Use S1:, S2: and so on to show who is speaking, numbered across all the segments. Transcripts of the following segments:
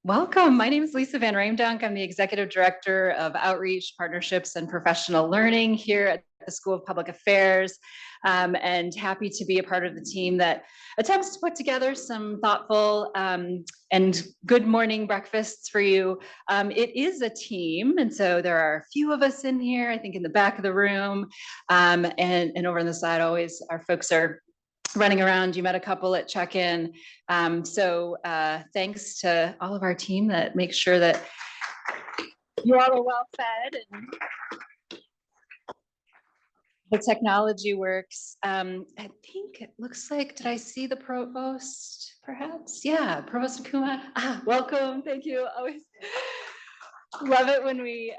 S1: Welcome. My name is Lisa Van Ramdonk. I'm the Executive Director of Outreach, Partnerships, and Professional Learning here at the School of Public Affairs, and happy to be a part of the team that attempts to put together some thoughtful and good morning breakfasts for you. It is a team, and so there are a few of us in here, I think in the back of the room, and over on the side, always our folks are running around. You met a couple at check-in. So thanks to all of our team that makes sure that you all are well fed and the technology works. I think it looks like, did I see the provost perhaps? Yeah, Provost Akuma. Welcome, thank you. Always love it when we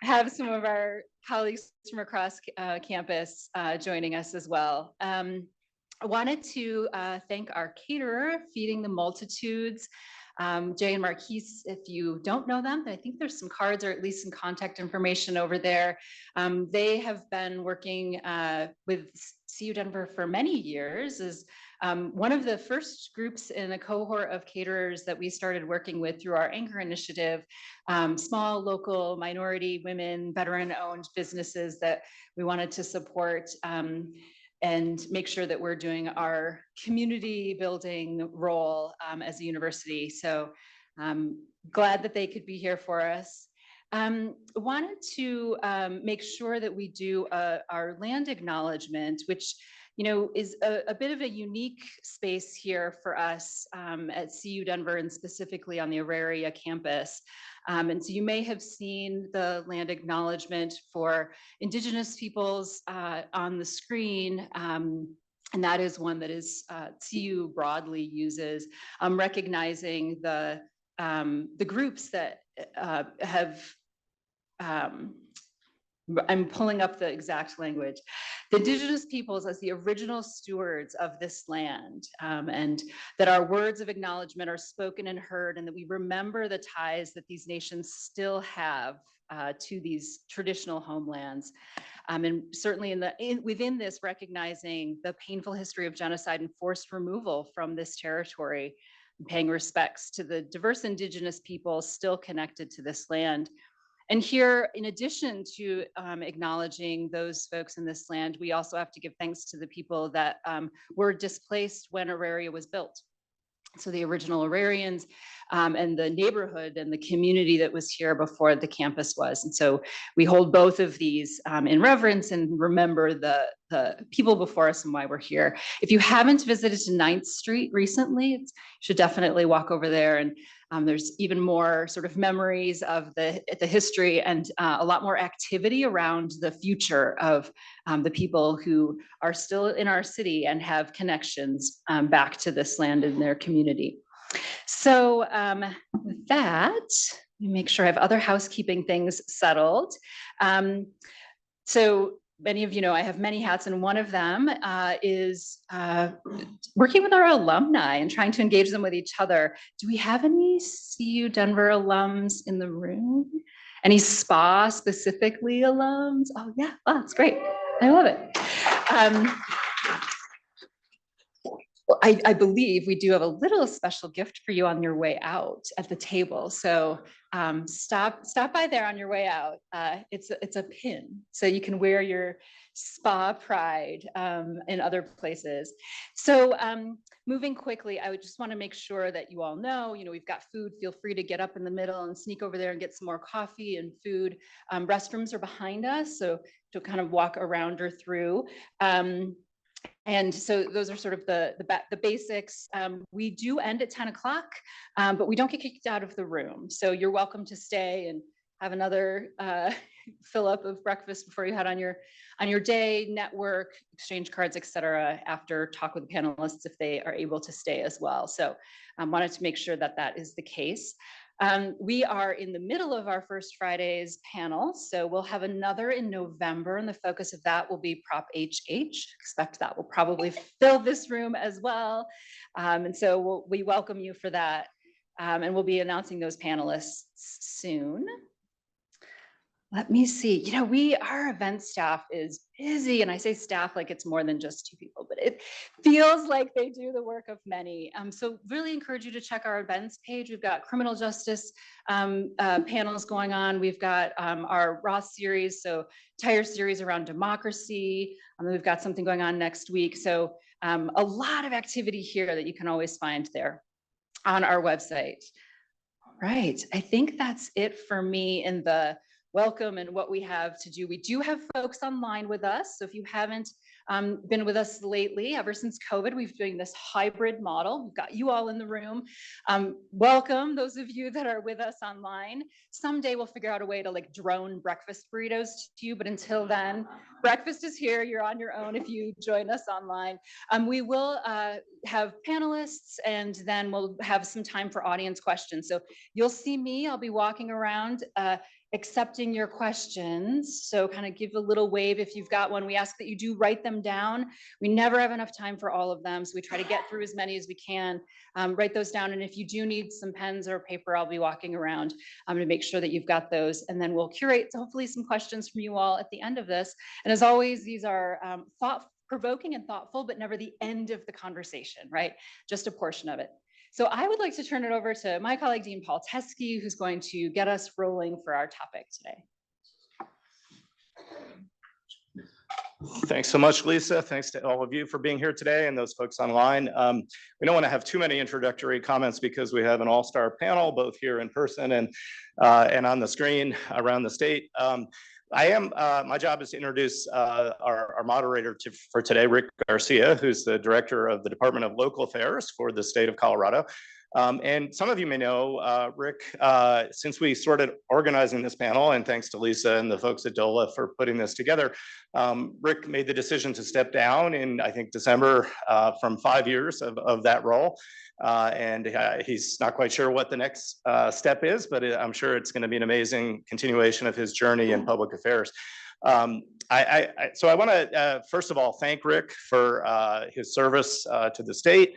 S1: have some of our colleagues from across campus joining us as well. I wanted to thank our caterer, Feeding the Multitudes, Jay and Marquise. If you don't know them, I think there's some cards or at least some contact information over there. They have been working with CU Denver for many years as one of the first groups in a cohort of caterers that we started working with through our Anchor initiative, small, local, minority, women, veteran-owned businesses that we wanted to support and make sure that we're doing our community building role as a university. So glad that they could be here for us. Wanted to make sure that we do our land acknowledgement, which is a bit of a unique space here for us at CU Denver and specifically on the Auraria campus. And so you may have seen the land acknowledgement for Indigenous peoples on the screen. And that is one that is CU broadly uses, recognizing the groups that have I'm pulling up the exact language. The Indigenous peoples as the original stewards of this land, and that our words of acknowledgement are spoken and heard, and that we remember the ties that these nations still have to these traditional homelands. And certainly within this, recognizing the painful history of genocide and forced removal from this territory, paying respects to the diverse Indigenous peoples still connected to this land. And here, in addition to acknowledging those folks in this land, we also have to give thanks to the people that were displaced when Auraria was built. So the original Aurarians and the neighborhood and the community that was here before the campus was. And so we hold both of these in reverence and remember the people before us and why we're here. If you haven't visited 9th Street recently, you should definitely walk over there. And there's even more sort of memories of the history and a lot more activity around the future of the people who are still in our city and have connections back to this land and their community. So with that, let me make sure I have other housekeeping things settled. So many of you know I have many hats, and one of them is working with our alumni and trying to engage them with each other. Do we have any CU Denver alums in the room? Any SPA specifically alums? Oh yeah, oh, that's great. I love it. I believe we do have a little special gift for you on your way out at the table. So stop by there on your way out. It's a pin, so you can wear your spa pride in other places. So moving quickly, I would just want to make sure that you all know, we've got food. Feel free to get up in the middle and sneak over there and get some more coffee and food. Restrooms are behind us, so to kind of walk around or through. And so those are sort of the basics. We do end at 10 o'clock, but we don't get kicked out of the room. So you're welcome to stay and have another fill up of breakfast before you head on your day, network, exchange cards, et cetera, after talk with the panelists if they are able to stay as well. So I wanted to make sure that that is the case. We are in the middle of our First Fridays panel, so we'll have another in November, and the focus of that will be Prop HH. Expect that will probably fill this room as well. And so we welcome you for that, and we'll be announcing those panelists soon. Let me see. Our event staff is busy, and I say staff like it's more than just 2 people, but it feels like they do the work of many. So really encourage you to check our events page. We've got criminal justice panels going on. We've got our Ross series, so entire series around democracy. We've got something going on next week. So a lot of activity here that you can always find there on our website. Right. I think that's it for me in the welcome and what we have to do. We do have folks online with us. So if you haven't been with us lately, ever since COVID, we've been doing this hybrid model. We've got you all in the room. Welcome, those of you that are with us online. Someday we'll figure out a way to like drone breakfast burritos to you, but until then, breakfast is here. You're on your own if you join us online. We will have panelists, and then we'll have some time for audience questions. So you'll see me, I'll be walking around accepting your questions. So kind of give a little wave if you've got one. We ask that you do write them down. We never have enough time for all of them, so we try to get through as many as we can. Write those down, and if you do need some pens or paper, I'll be walking around to make sure that you've got those, and then we'll curate hopefully some questions from you all at the end of this. And as always, these are thought-provoking and thoughtful, but never the end of the conversation, right? Just a portion of it. So I would like to turn it over to my colleague, Dean Paul Teskey, who's going to get us rolling for our topic today.
S2: Thanks so much, Lisa. Thanks to all of you for being here today and those folks online. We don't want to have too many introductory comments because we have an all-star panel, both here in person and on the screen around the state. My job is to introduce our moderator for today, Rick Garcia, who's the director of the Department of Local Affairs for the state of Colorado. And some of you may know Rick, since we started organizing this panel, and thanks to Lisa and the folks at DOLA for putting this together, Rick made the decision to step down in, I think, December from 5 years of that role. And he's not quite sure what the next step is, but I'm sure it's going to be an amazing continuation of his journey in public affairs. So I want to, first of all, thank Rick for his service to the state.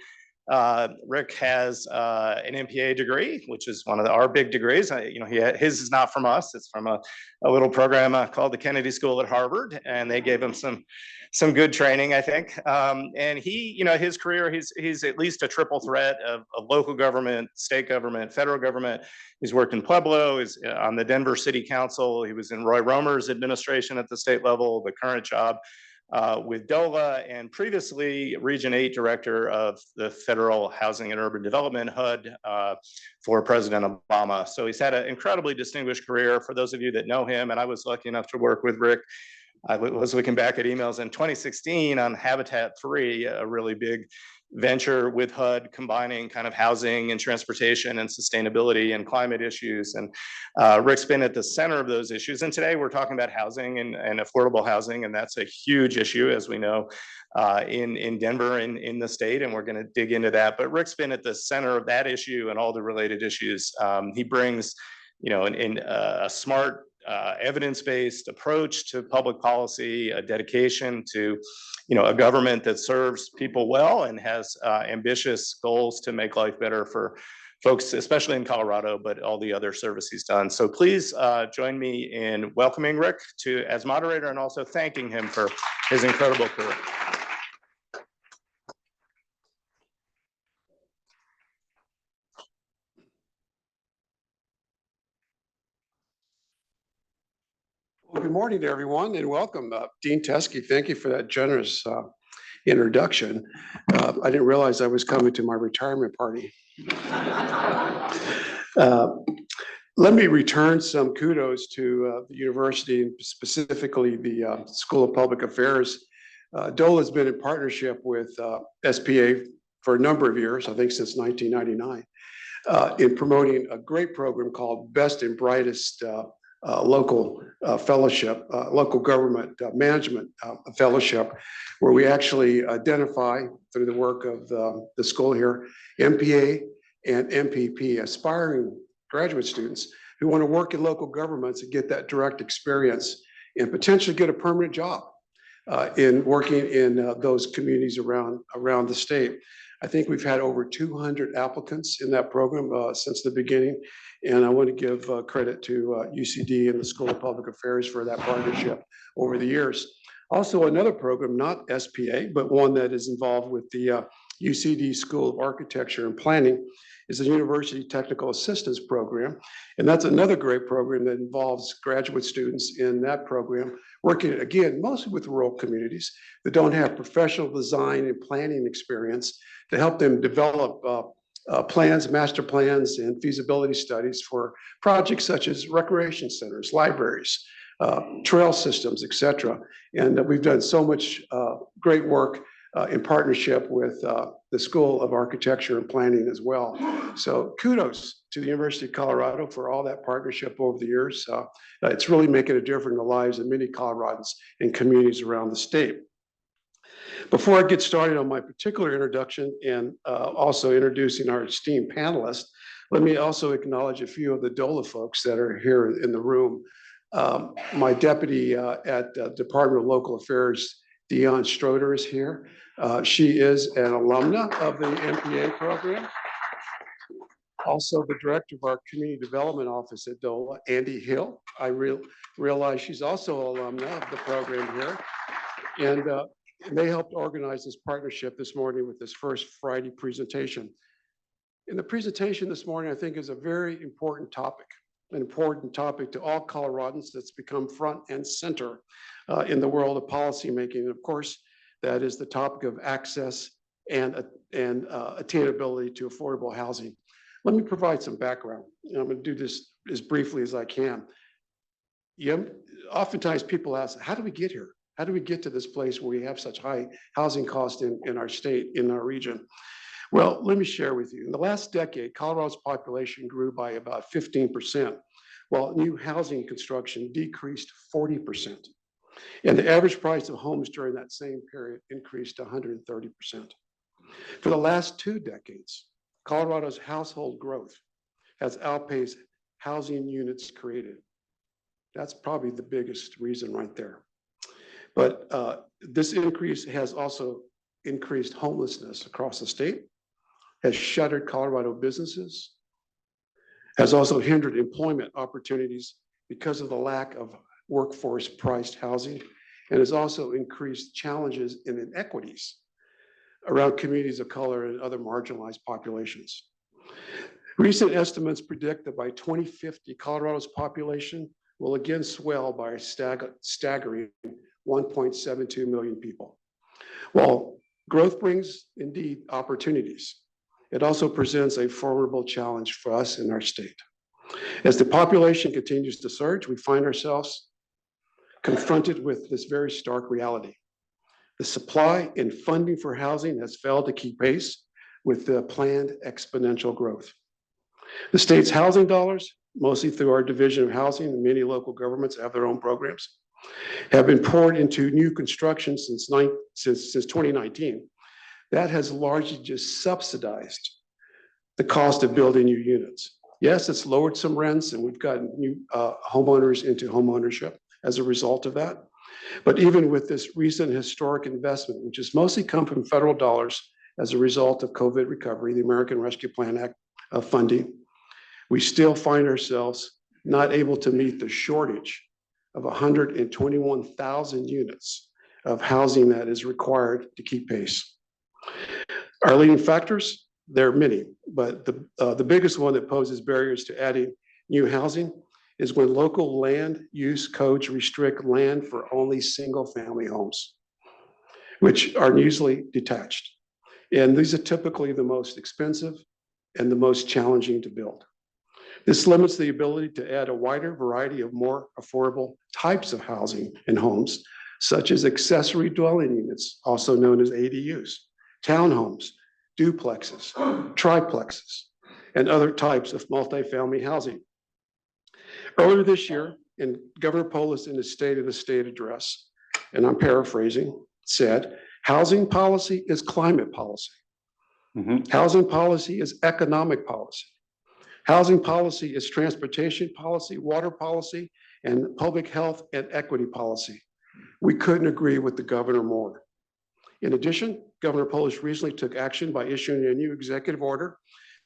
S2: Rick has an MPA degree, which is one of our big degrees. His is not from us; it's from a little program called the Kennedy School at Harvard, and they gave him some good training, I think. And he, his career, he's at least a triple threat of local government, state government, federal government. He's worked in Pueblo. He's on the Denver City Council. He was in Roy Romer's administration at the state level. The current job with DOLA, and previously Region 8 Director of the Federal Housing and Urban Development HUD for President Obama. So he's had an incredibly distinguished career. For those of you that know him, and I was lucky enough to work with Rick, I was looking back at emails in 2016 on Habitat 3, a really big venture with HUD combining kind of housing and transportation and sustainability and climate issues. And Rick's been at the center of those issues. And today we're talking about housing and affordable housing. And that's a huge issue, as we know, in Denver and in the state. And we're going to dig into that. But Rick's been at the center of that issue and all the related issues. He brings, a smart, evidence-based approach to public policy, a dedication to, a government that serves people well and has ambitious goals to make life better for folks, especially in Colorado, but all the other service he's done. So please join me in welcoming Rick as moderator and also thanking him for his incredible career.
S3: Well, good morning to everyone and welcome. Dean Teskey, thank you for that generous introduction. I didn't realize I was coming to my retirement party. Let me return some kudos to the university, and specifically the School of Public Affairs. DOLA has been in partnership with SPA for a number of years, I think since 1999, in promoting a great program called Best and Brightest local fellowship, local government management fellowship, where we actually identify through the work of the school here, MPA and MPP, aspiring graduate students who want to work in local governments and get that direct experience and potentially get a permanent job. in working in those communities around the state. I think we've had over 200 applicants in that program since the beginning. And I want to give credit to UCD and the School of Public Affairs for that partnership over the years. Also, another program, not SPA, but one that is involved with the UCD School of Architecture and Planning, is the University Technical Assistance Program. And that's another great program that involves graduate students in that program, working again, mostly with rural communities that don't have professional design and planning experience, to help them develop plans, master plans, and feasibility studies for projects such as recreation centers, libraries, trail systems, et cetera. And we've done so much great work in partnership with the School of Architecture and Planning as well. So kudos to the University of Colorado for all that partnership over the years. It's really making a difference in the lives of many Coloradans and communities around the state. Before I get started on my particular introduction and also introducing our esteemed panelists, let me also acknowledge a few of the DOLA folks that are here in the room. My deputy at Department of Local Affairs, Dion Stroder, is here. She is an alumna of the MPA program. Also, the director of our Community Development Office at DOLA, Andy Hill. I realize she's also an alumna of the program here. And they helped organize this partnership this morning with this first Friday presentation. And the presentation this morning, I think, is a very important topic, an important topic to all Coloradans that's become front and center in the world of policymaking. And of course, that is the topic of access and attainability to affordable housing. Let me provide some background. And I'm going to do this as briefly as I can. Oftentimes people ask, how do we get here? How do we get to this place where we have such high housing costs in our state, in our region? Well, let me share with you. In the last decade, Colorado's population grew by about 15%, while new housing construction decreased 40%. And the average price of homes during that same period increased 130%. For the last 2 decades, Colorado's household growth has outpaced housing units created. That's probably the biggest reason right there. But this increase has also increased homelessness across the state, has shuttered Colorado businesses, has also hindered employment opportunities because of the lack of workforce-priced housing, and has also increased challenges and inequities around communities of color and other marginalized populations. Recent estimates predict that by 2050, Colorado's population will again swell by a staggering 1.72 million people. While growth brings indeed opportunities, it also presents a formidable challenge for us in our state. As the population continues to surge, we find ourselves confronted with this very stark reality. The supply and funding for housing has failed to keep pace with the planned exponential growth. The state's housing dollars, mostly through our Division of Housing, and many local governments have their own programs, have been poured into new construction since 2019. That has largely just subsidized the cost of building new units. Yes, it's lowered some rents, and we've gotten new homeowners into homeownership as a result of that. But even with this recent historic investment, which has mostly come from federal dollars as a result of COVID recovery, the American Rescue Plan Act funding, we still find ourselves not able to meet the shortage of 121,000 units of housing that is required to keep pace. Our leading factors, there are many, but the biggest one that poses barriers to adding new housing is when local land use codes restrict land for only single-family homes, which are usually detached. And these are typically the most expensive and the most challenging to build. This limits the ability to add a wider variety of more affordable types of housing and homes, such as accessory dwelling units, also known as ADUs, townhomes, duplexes, triplexes, and other types of multifamily housing. Earlier this year, Governor Polis, in his State of the State address, and I'm paraphrasing, said, housing policy is climate policy. Housing policy is economic policy. Housing policy is transportation policy, water policy, and public health and equity policy. We couldn't agree with the governor more. In addition, Governor Polish recently took action by issuing a new executive order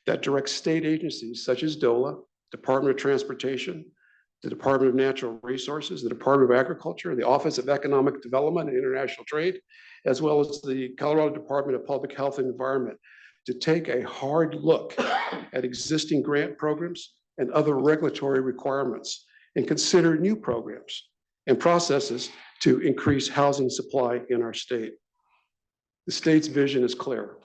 S3: that directs state agencies such as DOLA, Department of Transportation, the Department of Natural Resources, the Department of Agriculture, the Office of Economic Development and International Trade, as well as the Colorado Department of Public Health and Environment, to take a hard look at existing grant programs and other regulatory requirements and consider new programs and processes to increase housing supply in our state. The state's vision is clear.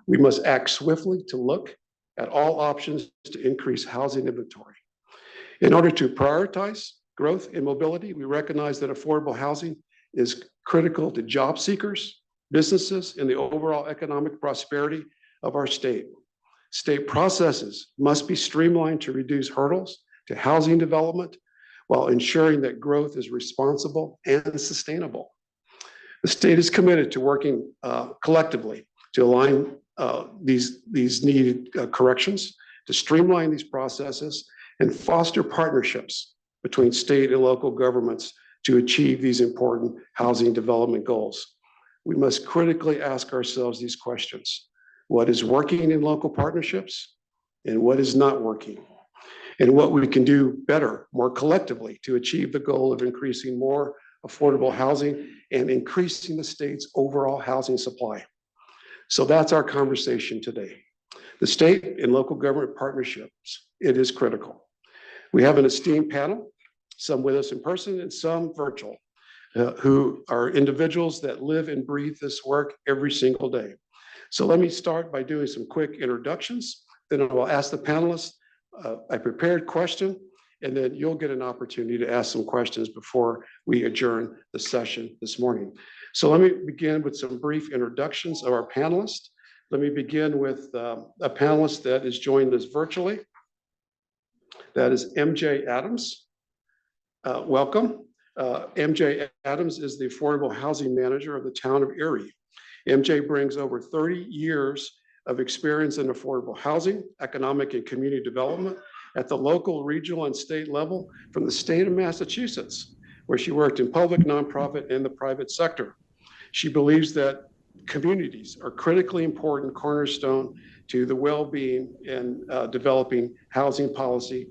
S3: We must act swiftly to look at all options to increase housing inventory. In order to prioritize growth and mobility, we recognize that affordable housing is critical to job seekers, businesses, and the overall economic prosperity of our state. State processes must be streamlined to reduce hurdles to housing development while ensuring that growth is responsible and sustainable. The state is committed to working collectively to align these needed corrections, to streamline these processes, and foster partnerships between state and local governments to achieve these important housing development goals. We must critically ask ourselves these questions. What is working in local partnerships and what is not working? And what we can do better, more collectively, to achieve the goal of increasing more affordable housing and increasing the state's overall housing supply. So that's our conversation today. The state and local government partnerships, it is critical. We have an esteemed panel, some with us in person and some virtual, who are individuals that live and breathe this work every single day. So let me start by doing some quick introductions. Then I will ask the panelists a prepared question, and then you'll get an opportunity to ask some questions before we adjourn the session this morning. So let me begin with some brief introductions of our panelists. Let me begin with a panelist that is joined us virtually. That is MJ Adams. Welcome. MJ Adams is the Affordable Housing Manager of the town of Erie. MJ brings over 30 years of experience in affordable housing, economic and community development at the local, regional, and state level from the state of Massachusetts, where she worked in public, nonprofit, and the private sector. She believes that communities are critically important cornerstone to the well-being and developing housing policy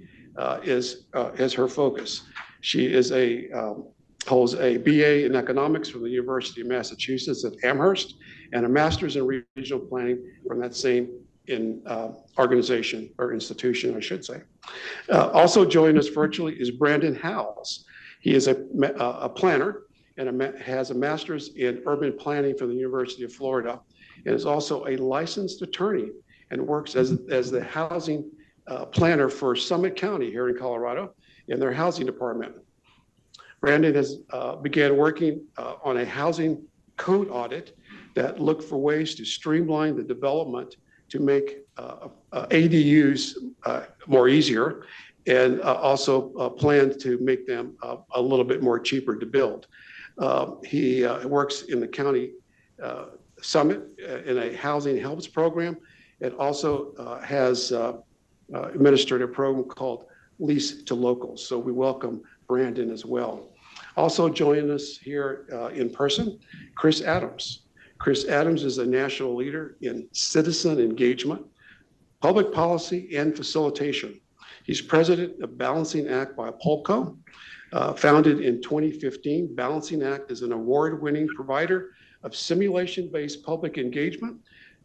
S3: is her focus. She is holds a BA in economics from the University of Massachusetts at Amherst and a master's in regional planning from that same organization or institution, I should say. Also joining us virtually is Brandon Howells. He is a planner and has a master's in urban planning from the University of Florida and is also a licensed attorney and works as the housing planner for Summit County here in Colorado in their housing department. Brandon has began working on a housing code audit that looked for ways to streamline the development to make ADUs more easier and also planned to make them a little bit more cheaper to build. He works in the county Summit in a housing helps program and also has administered a program called Lease to Locals. So we welcome Brandon as well. Also joining us here in person, Chris Adams. Chris Adams is a national leader in citizen engagement, public policy, and facilitation. He's president of Balancing Act by Polco. Founded in 2015, Balancing Act is an award-winning provider of simulation-based public engagement,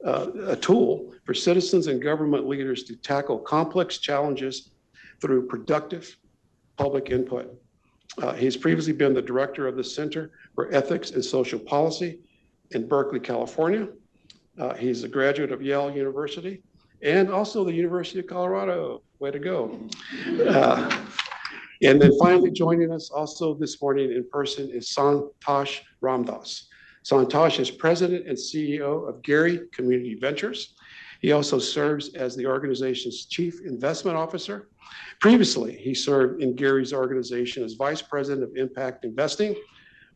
S3: a tool for citizens and government leaders to tackle complex challenges through productive public input. He's previously been the director of the Center for Ethics and Social Policy in Berkeley, California. He's a graduate of Yale University and also the University of Colorado. Way to go. And then finally joining us also this morning in person is Santhosh Ramdoss. Santhosh is president and CEO of Erie Community Ventures. He also serves as the organization's chief investment officer. Previously, he served in Gary's organization as vice president of impact investing,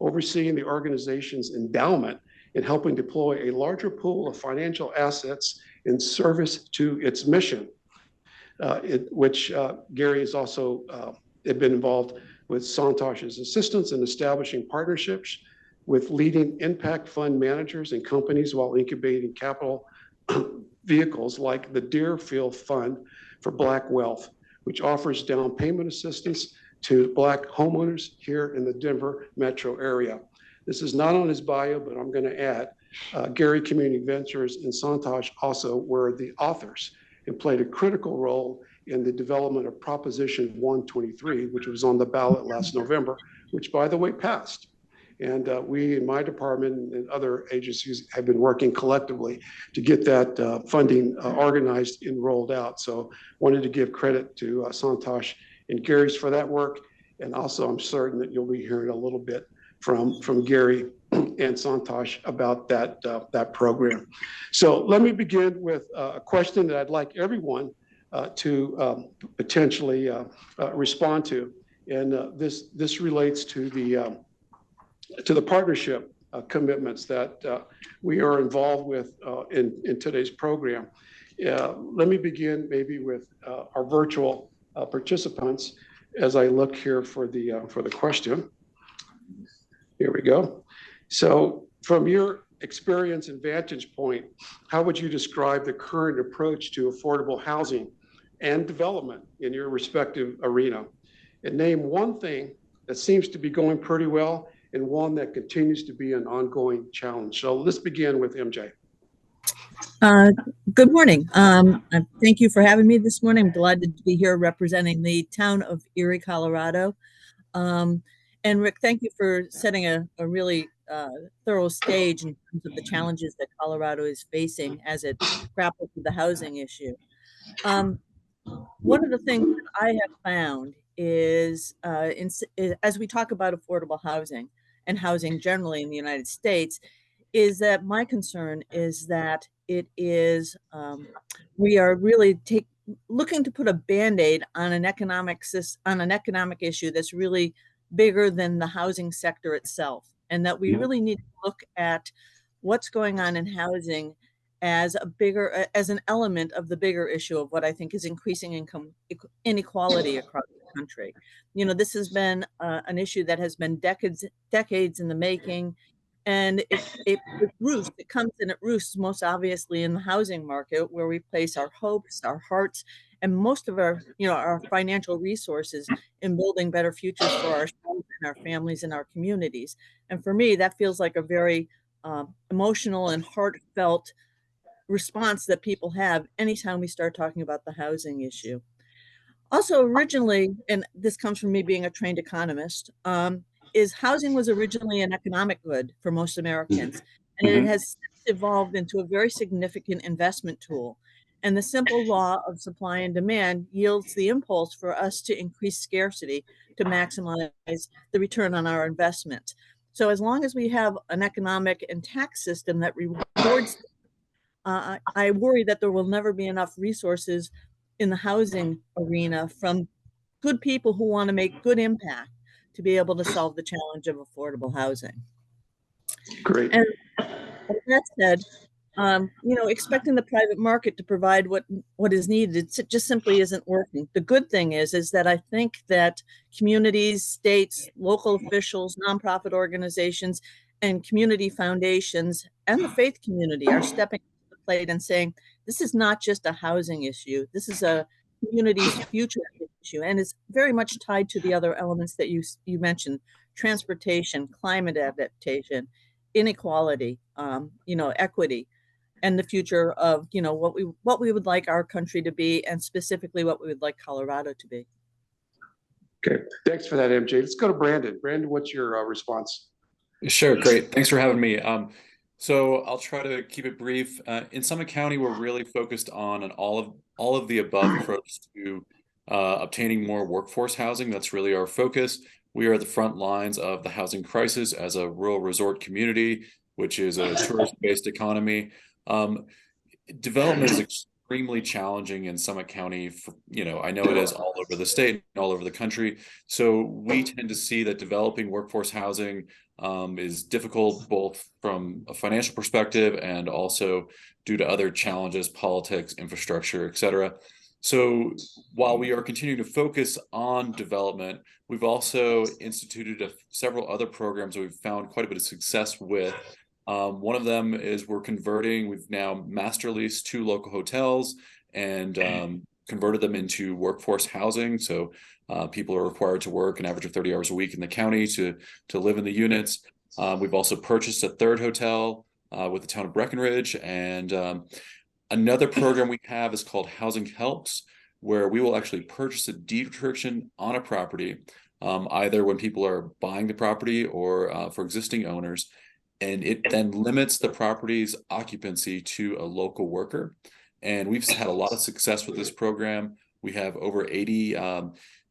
S3: overseeing the organization's endowment and helping deploy a larger pool of financial assets in service to its mission, which Gary has also been involved with Santhosh's assistance in establishing partnerships with leading impact fund managers and companies while incubating capital vehicles like the Deerfield Fund for Black Wealth, which offers down payment assistance to Black homeowners here in the Denver metro area. This is not on his bio, but I'm going to add Gary Community Ventures and Santhosh also were the authors and played a critical role in the development of Proposition 123, which was on the ballot last November, which, by the way, passed. And we in my department and other agencies have been working collectively to get that funding organized and rolled out. So wanted to give credit to Santhosh and Gary's for that work. And also I'm certain that you'll be hearing a little bit from Gary and Santhosh about that program. So let me begin with a question that I'd like everyone to potentially respond to. And this relates to the partnership commitments that we are involved with in today's program. Let me begin maybe with our virtual participants as I look here for the question. Here we go. So from your experience and vantage point, how would you describe the current approach to affordable housing and development in your respective arena? And name one thing that seems to be going pretty well and one that continues to be an ongoing challenge. So let's begin with MJ.
S4: Good morning. Thank you for having me this morning. I'm delighted to be here representing the town of Erie, Colorado. And Rick, thank you for setting a really thorough stage in terms of the challenges that Colorado is facing as it grapples with the housing issue. One of the things that I have found is, as we talk about affordable housing and housing generally in the United States, is that my concern is that it is, we are really looking to put a Band-Aid on an economic issue that's really bigger than the housing sector itself, and that we really need to look at what's going on in housing as an element of the bigger issue of what I think is increasing income inequality across the country. You know, this has been an issue that has been decades in the making, and it comes and it roosts most obviously in the housing market, where we place our hopes, our hearts, and most of our financial resources in building better futures for ourselves and our families and our communities. And for me, that feels like a very emotional and heartfelt response that people have anytime we start talking about the housing issue. Also, originally, and this comes from me being a trained economist, is housing was originally an economic good for most Americans, and it has evolved into a very significant investment tool. And the simple law of supply and demand yields the impulse for us to increase scarcity to maximize the return on our investment. So as long as we have an economic and tax system that rewards, I worry that there will never be enough resources in the housing arena from good people who want to make good impact to be able to solve the challenge of affordable housing.
S3: Great.
S4: And that said, expecting the private market to provide what is needed, it just simply isn't working. The good thing is that I think that communities, states, local officials, nonprofit organizations, and community foundations and the faith community are stepping to the plate and saying, this is not just a housing issue. This is a community's future issue, and it's very much tied to the other elements that you mentioned: transportation, climate adaptation, inequality, equity, and the future of what we would like our country to be, and specifically what we would like Colorado to be.
S3: Okay, thanks for that, MJ. Let's go to Brandon. Brandon, what's your response?
S5: Sure, great. Thanks for having me. So I'll try to keep it brief. In Summit County, we're really focused on an all of the above approach to obtaining more workforce housing. That's really our focus. We are at the front lines of the housing crisis as a rural resort community, which is a tourist-based economy. Development is extremely challenging in Summit County. I know it is all over the state and all over the country. So we tend to see that developing workforce housing is difficult, both from a financial perspective and also due to other challenges, politics, infrastructure, et cetera. So while we are continuing to focus on development, we've also instituted several other programs that we've found quite a bit of success with. One of them is we've now master leased 2 local hotels and converted them into workforce housing. So people are required to work an average of 30 hours a week in the county to live in the units. We've also purchased a 3rd hotel with the town of Breckenridge. And another program we have is called Housing Helps, where we will actually purchase a deed restriction on a property, either when people are buying the property or for existing owners. And it then limits the property's occupancy to a local worker. And we've had a lot of success with this program. We have over 80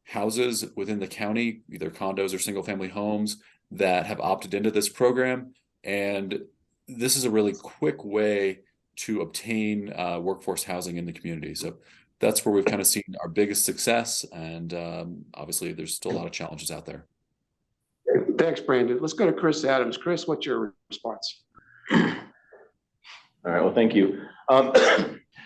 S5: houses within the county, either condos or single family homes, that have opted into this program. And this is a really quick way to obtain workforce housing in the community. So that's where we've kind of seen our biggest success. And obviously there's still a lot of challenges out there.
S3: Thanks, Brandon. Let's go to Chris Adams. Chris, what's your response?
S6: All right, well, thank you. I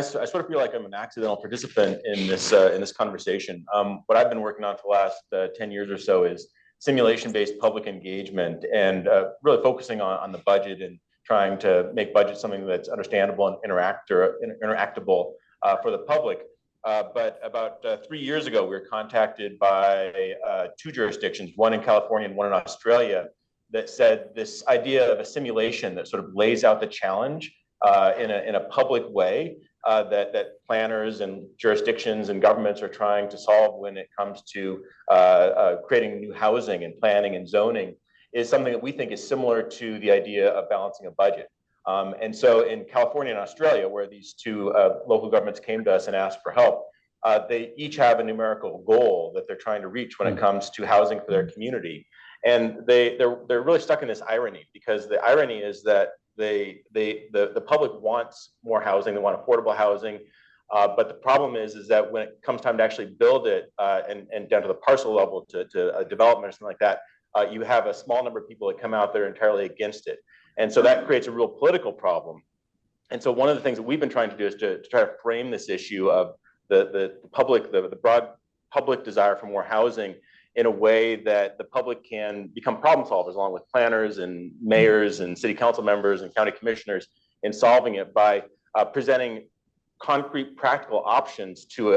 S6: sort of feel like I'm an accidental participant in this conversation. What I've been working on for the last 10 years or so is simulation-based public engagement, and really focusing on the budget and trying to make budget something that's understandable and interactable for the public. But about 3 years ago, we were contacted by 2 jurisdictions, one in California and one in Australia, that said this idea of a simulation that sort of lays out the challenge in a public way that planners and jurisdictions and governments are trying to solve when it comes to creating new housing and planning and zoning, is something that we think is similar to the idea of balancing a budget. And so in California and Australia, where these 2 local governments came to us and asked for help, they each have a numerical goal that they're trying to reach when it comes to housing for their community. And they're really stuck in this irony, because the irony is that the public wants more housing, they want affordable housing, but the problem is that when it comes time to actually build it and down to the parcel level to a development or something like that, you have a small number of people that come out there entirely against it. And so that creates a real political problem. And so one of the things that we've been trying to do is to try to frame this issue of the broad public desire for more housing in a way that the public can become problem solvers, along with planners and mayors and city council members and county commissioners, in solving it by presenting concrete practical options to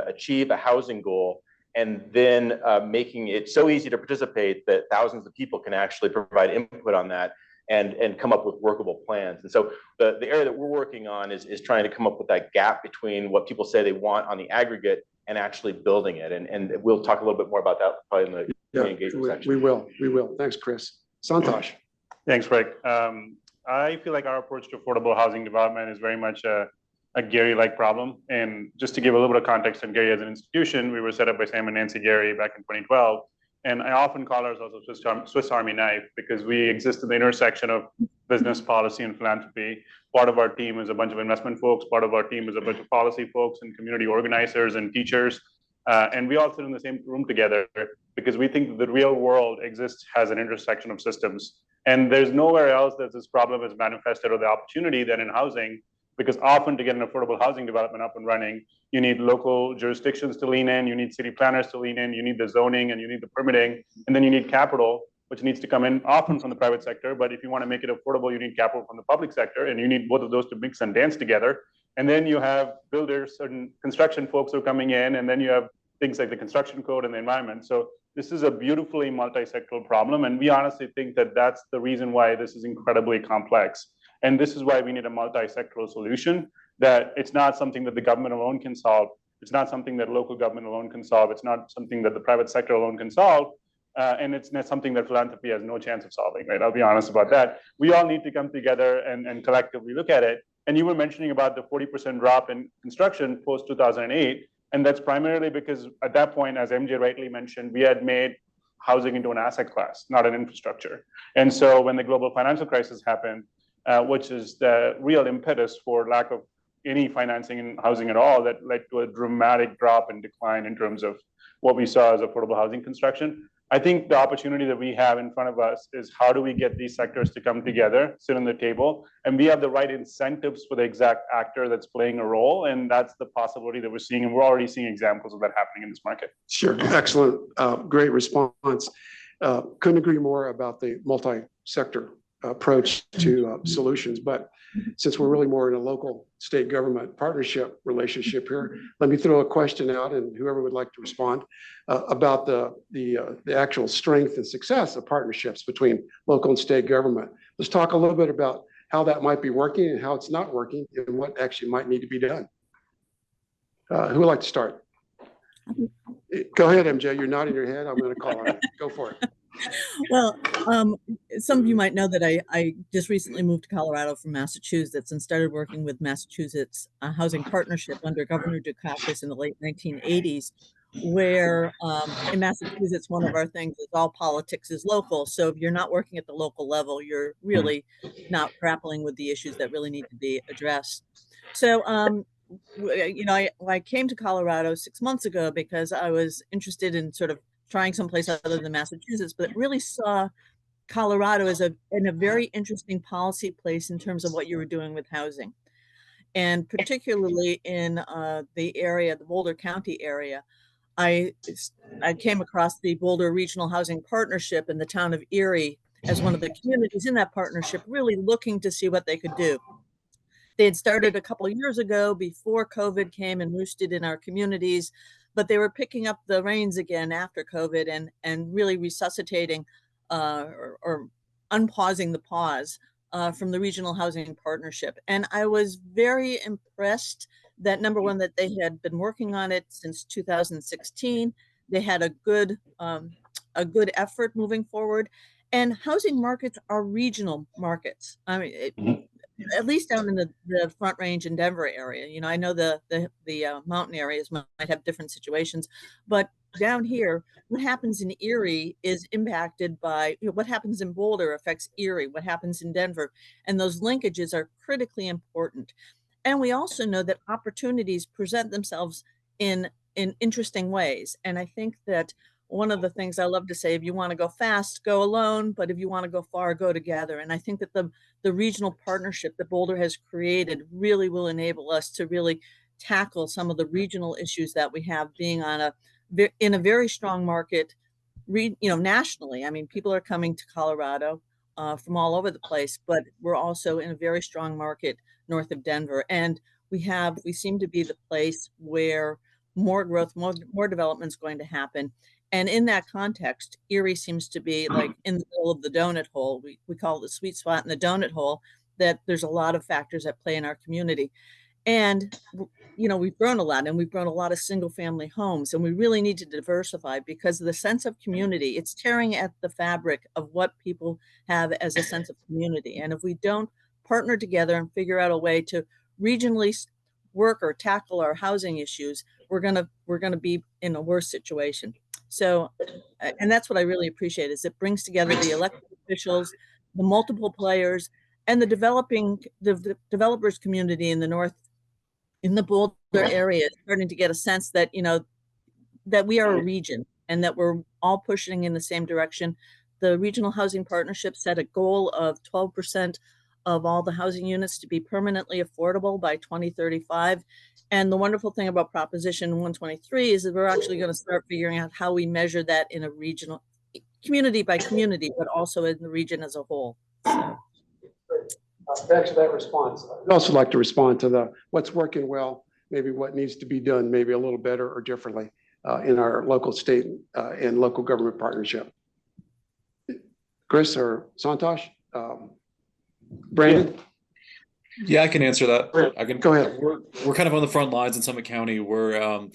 S6: achieve a housing goal, and then making it so easy to participate that thousands of people can actually provide input on that and come up with workable plans. And so the area that we're working on is trying to come up with that gap between what people say they want on the aggregate and actually building it. And we'll talk a little bit more about that probably in the community engagement section.
S3: We will. Thanks, Chris. Santhosh.
S7: Thanks, Rick. I feel like our approach to affordable housing development is very much a Gary-like problem. And just to give a little bit of context on Gary as an institution, we were set up by Sam and Nancy Gary back in 2012. And I often call ourselves a Swiss Army knife, because we exist at the intersection of business, policy, and philanthropy. Part of our team is a bunch of investment folks. Part of our team is a bunch of policy folks and community organizers and teachers. And we all sit in the same room together because we think that the real world exists as an intersection of systems. And there's nowhere else that this problem is manifested, or the opportunity than in housing, because often to get an affordable housing development up and running, you need local jurisdictions to lean in, you need city planners to lean in, you need the zoning, and you need the permitting, and then you need capital, which needs to come in often from the private sector. But if you want to make it affordable, you need capital from the public sector, and you need both of those to mix and dance together. And then you have builders and construction folks who are coming in, and then you have things like the construction code and the environment. So this is a beautifully multi-sectoral problem, and we honestly think that that's the reason why this is incredibly complex. And this is why we need a multi-sectoral solution, that it's not something that the government alone can solve. It's not something that local government alone can solve. It's not something that the private sector alone can solve. And it's not something that philanthropy has no chance of solving, right? I'll be honest about that. We all need to come together and collectively look at it. And you were mentioning about the 40% drop in construction post 2008. And that's primarily because at that point, as MJ rightly mentioned, we had made housing into an asset class, not an infrastructure. And so when the global financial crisis happened, which is the real impetus for lack of any financing in housing at all, that led to a dramatic drop and decline in terms of what we saw as affordable housing construction. I think the opportunity that we have in front of us is how do we get these sectors to come together, sit on the table, and we have the right incentives for the exact actor that's playing a role. And that's the possibility that we're seeing. And we're already seeing examples of that happening in this market.
S3: Sure, excellent, great response. Couldn't agree more about the multi-sector approach to solutions. But since we're really more in a local state government partnership relationship here, let me throw a question out, and whoever would like to respond about the actual strength and success of partnerships between local and state government. Let's talk a little bit about how that might be working and how it's not working and what actually might need to be done. Who would like to start? Go ahead, MJ. You're nodding your head. I'm going to call on you. Go for it.
S4: Well, some of you might know that I just recently moved to Colorado from Massachusetts and started working with Massachusetts Housing Partnership under Governor Dukakis in the late 1980s, where in Massachusetts, one of our things is all politics is local. So if you're not working at the local level, you're really not grappling with the issues that really need to be addressed. So, I came to Colorado 6 months ago because I was interested in sort of trying someplace other than Massachusetts, but really saw Colorado as in a very interesting policy place in terms of what you were doing with housing. And particularly in the area, the Boulder County area, I came across the Boulder Regional Housing Partnership in the town of Erie as one of the communities in that partnership, really looking to see what they could do. They had started a couple of years ago before COVID came and roosted in our communities, but they were picking up the reins again after COVID and really resuscitating or unpausing the pause from the Regional Housing Partnership. And I was very impressed that, number one, that they had been working on it since 2016. They had a good effort moving forward. And housing markets are regional markets. I mean, at least down in the Front Range and Denver area. I know the mountain areas might have different situations, but down here, what happens in Erie is impacted by what happens in Boulder affects Erie, what happens in Denver, and those linkages are critically important. And we also know that opportunities present themselves in interesting ways. And I think that one of the things I love to say, if you want to go fast, go alone, but if you want to go far, go together. And I think that the regional partnership that Boulder has created really will enable us to really tackle some of the regional issues that we have, being in a very strong market, nationally. I mean, people are coming to Colorado from all over the place, but we're also in a very strong market north of Denver. And we seem to be the place where more growth, more development is going to happen. And in that context, Erie seems to be like in the middle of the donut hole. We call it the sweet spot in the donut hole, that there's a lot of factors at play in our community. And, we've grown a lot, and we've grown a lot of single family homes, and we really need to diversify because of the sense of community. It's tearing at the fabric of what people have as a sense of community. And if we don't partner together and figure out a way to regionally work or tackle our housing issues, we're gonna be in a worse situation. So, and that's what I really appreciate, is it brings together the elected officials, the multiple players, and the developers community in the north, in the Boulder area, starting to get a sense that, that we are a region and that we're all pushing in the same direction. The Regional Housing Partnership set a goal of 12% of all the housing units to be permanently affordable by 2035. And the wonderful thing about Proposition 123 is that we're actually going to start figuring out how we measure that in a regional, community by community, but also in the region as a whole. So.
S3: Thanks for that response. I'd also like to respond to what's working well, maybe what needs to be done, maybe a little better or differently in our local, state, and local government partnership. Chris or Santhosh? Brandon?
S5: Yeah, I can answer that. I can
S3: go ahead.
S5: We're kind of on the front lines in Summit County. We're,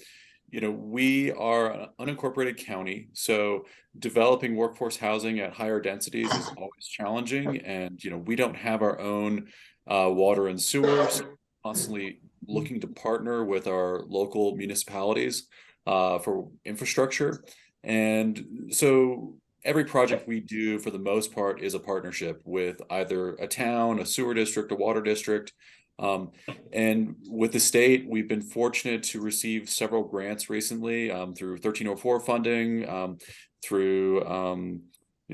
S5: we are an unincorporated county, so developing workforce housing at higher densities is always challenging. And we don't have our own water and sewer, so constantly looking to partner with our local municipalities for infrastructure. And so every project we do, for the most part, is a partnership with either a town, a sewer district, a water district, And with the state, we've been fortunate to receive several grants recently through 1304 funding, through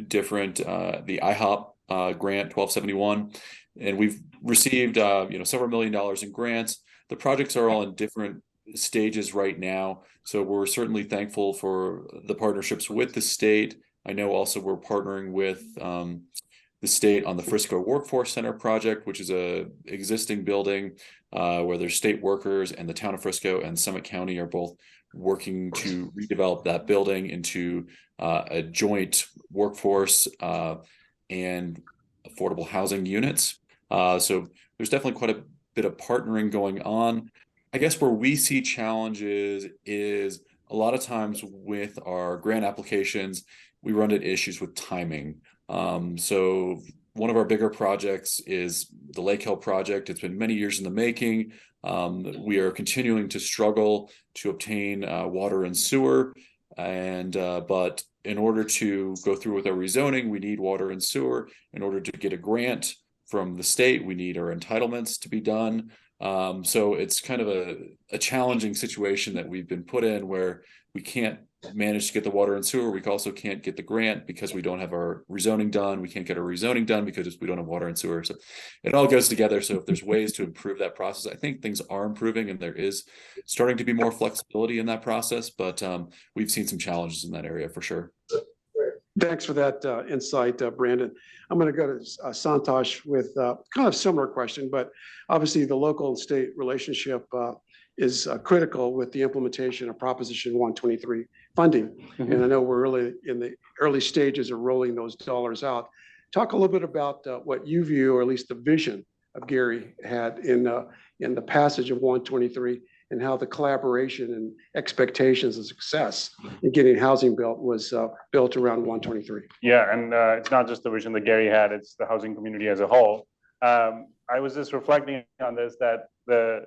S5: different the IHOP grant 1271, and we've received several $1 million in grants. The projects are all in different stages right now, so we're certainly thankful for the partnerships with the state. I know also we're partnering with the state on the Frisco Workforce Center project, which is a existing building where there's state workers, and the town of Frisco and Summit County are both working to redevelop that building into a joint workforce and affordable housing units. So there's definitely quite a bit of partnering going on. I guess where we see challenges is a lot of times with our grant applications, we run into issues with timing. So one of our bigger projects is the Lake Hill project. It's been many years in the making. We are continuing to struggle to obtain water and sewer, and but in order to go through with our rezoning, we need water and sewer. In order to get a grant from the state, we need our entitlements to be done. So it's kind of a challenging situation that we've been put in, where we can't manage to get the water and sewer. We also can't get the grant because we don't have our rezoning done. We can't get our rezoning done because we don't have water and sewer. So it all goes together. So if there's ways to improve that process, I think things are improving, and there is starting to be more flexibility in that process, but we've seen some challenges in that area for sure.
S3: Thanks for that insight, Brandon. I'm going to go to Santhosh with kind of similar question, but obviously the local and state relationship is critical with the implementation of Proposition 123 funding.
S7: Mm-hmm.
S3: And I know we're really in the early stages of rolling those dollars out. Talk a little bit about what you view, or at least the vision of Gary had in the passage of 123, and how the collaboration and expectations of success in getting housing built was built around 123.
S7: Yeah, and it's not just the vision that Gary had, it's the housing community as a whole. I was just reflecting on this, that the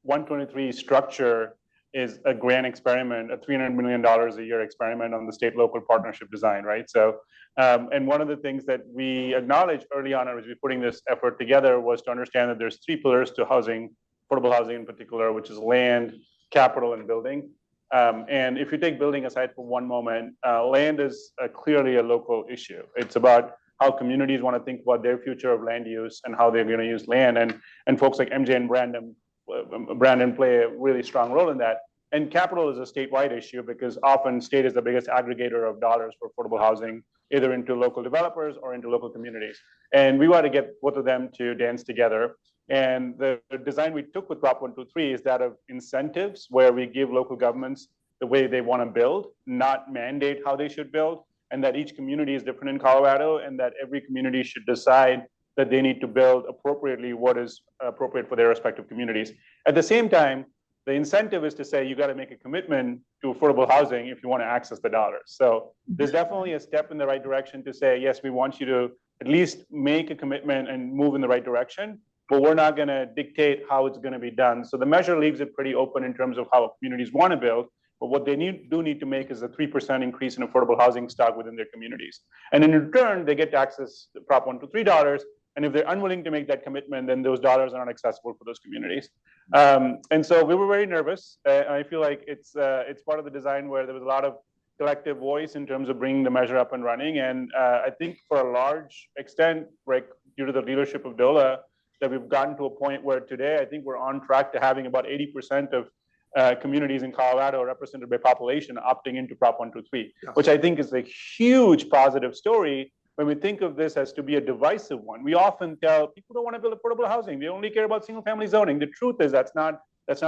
S7: 123 structure is a grand experiment, a $300 million a year experiment on the state-local partnership design, right? So, and one of the things that we acknowledged early on as we were putting this effort together was to understand that there's three pillars to housing, affordable housing in particular, which is land, capital, and building. And if you take building aside for one moment, land is clearly a local issue. It's about how communities want to think about their future of land use and how they're going to use land. And folks like MJ and Brandon play a really strong role in that. And capital is a statewide issue, because often state is the biggest aggregator of dollars for affordable housing, either into local developers or into local communities. And we want to get both of them to dance together. And the design we took with Prop 123 is that of incentives, where we give local governments the way they want to build, not mandate how they should build, and that each community is different in Colorado, and that every community should decide that they need to build appropriately what is appropriate for their respective communities. At the same time, the incentive is to say you got to make a commitment to affordable housing if you want to access the dollars. So there's definitely a step in the right direction to say, yes, we want you to at least make a commitment and move in the right direction, but we're not going to dictate how it's going to be done. So the measure leaves it pretty open in terms of how communities want to build, but what they do need to make is a 3% increase in affordable housing stock within their communities. And in return, they get to access the Prop 123 dollars. And if they're unwilling to make that commitment, then those dollars are not accessible for those communities. And so we were very nervous. I feel like it's part of the design where there was a lot of collective voice in terms of bringing the measure up and running. And I think for a large extent, Rick, due to the leadership of DOLA, that we've gotten to a point where today, I think we're on track to having about 80% of communities in Colorado represented by population opting into Prop 123, which I think is a huge positive story. When we think of this as to be a divisive one, we often tell people don't want to build affordable housing. They only care about single family zoning. The truth is that's not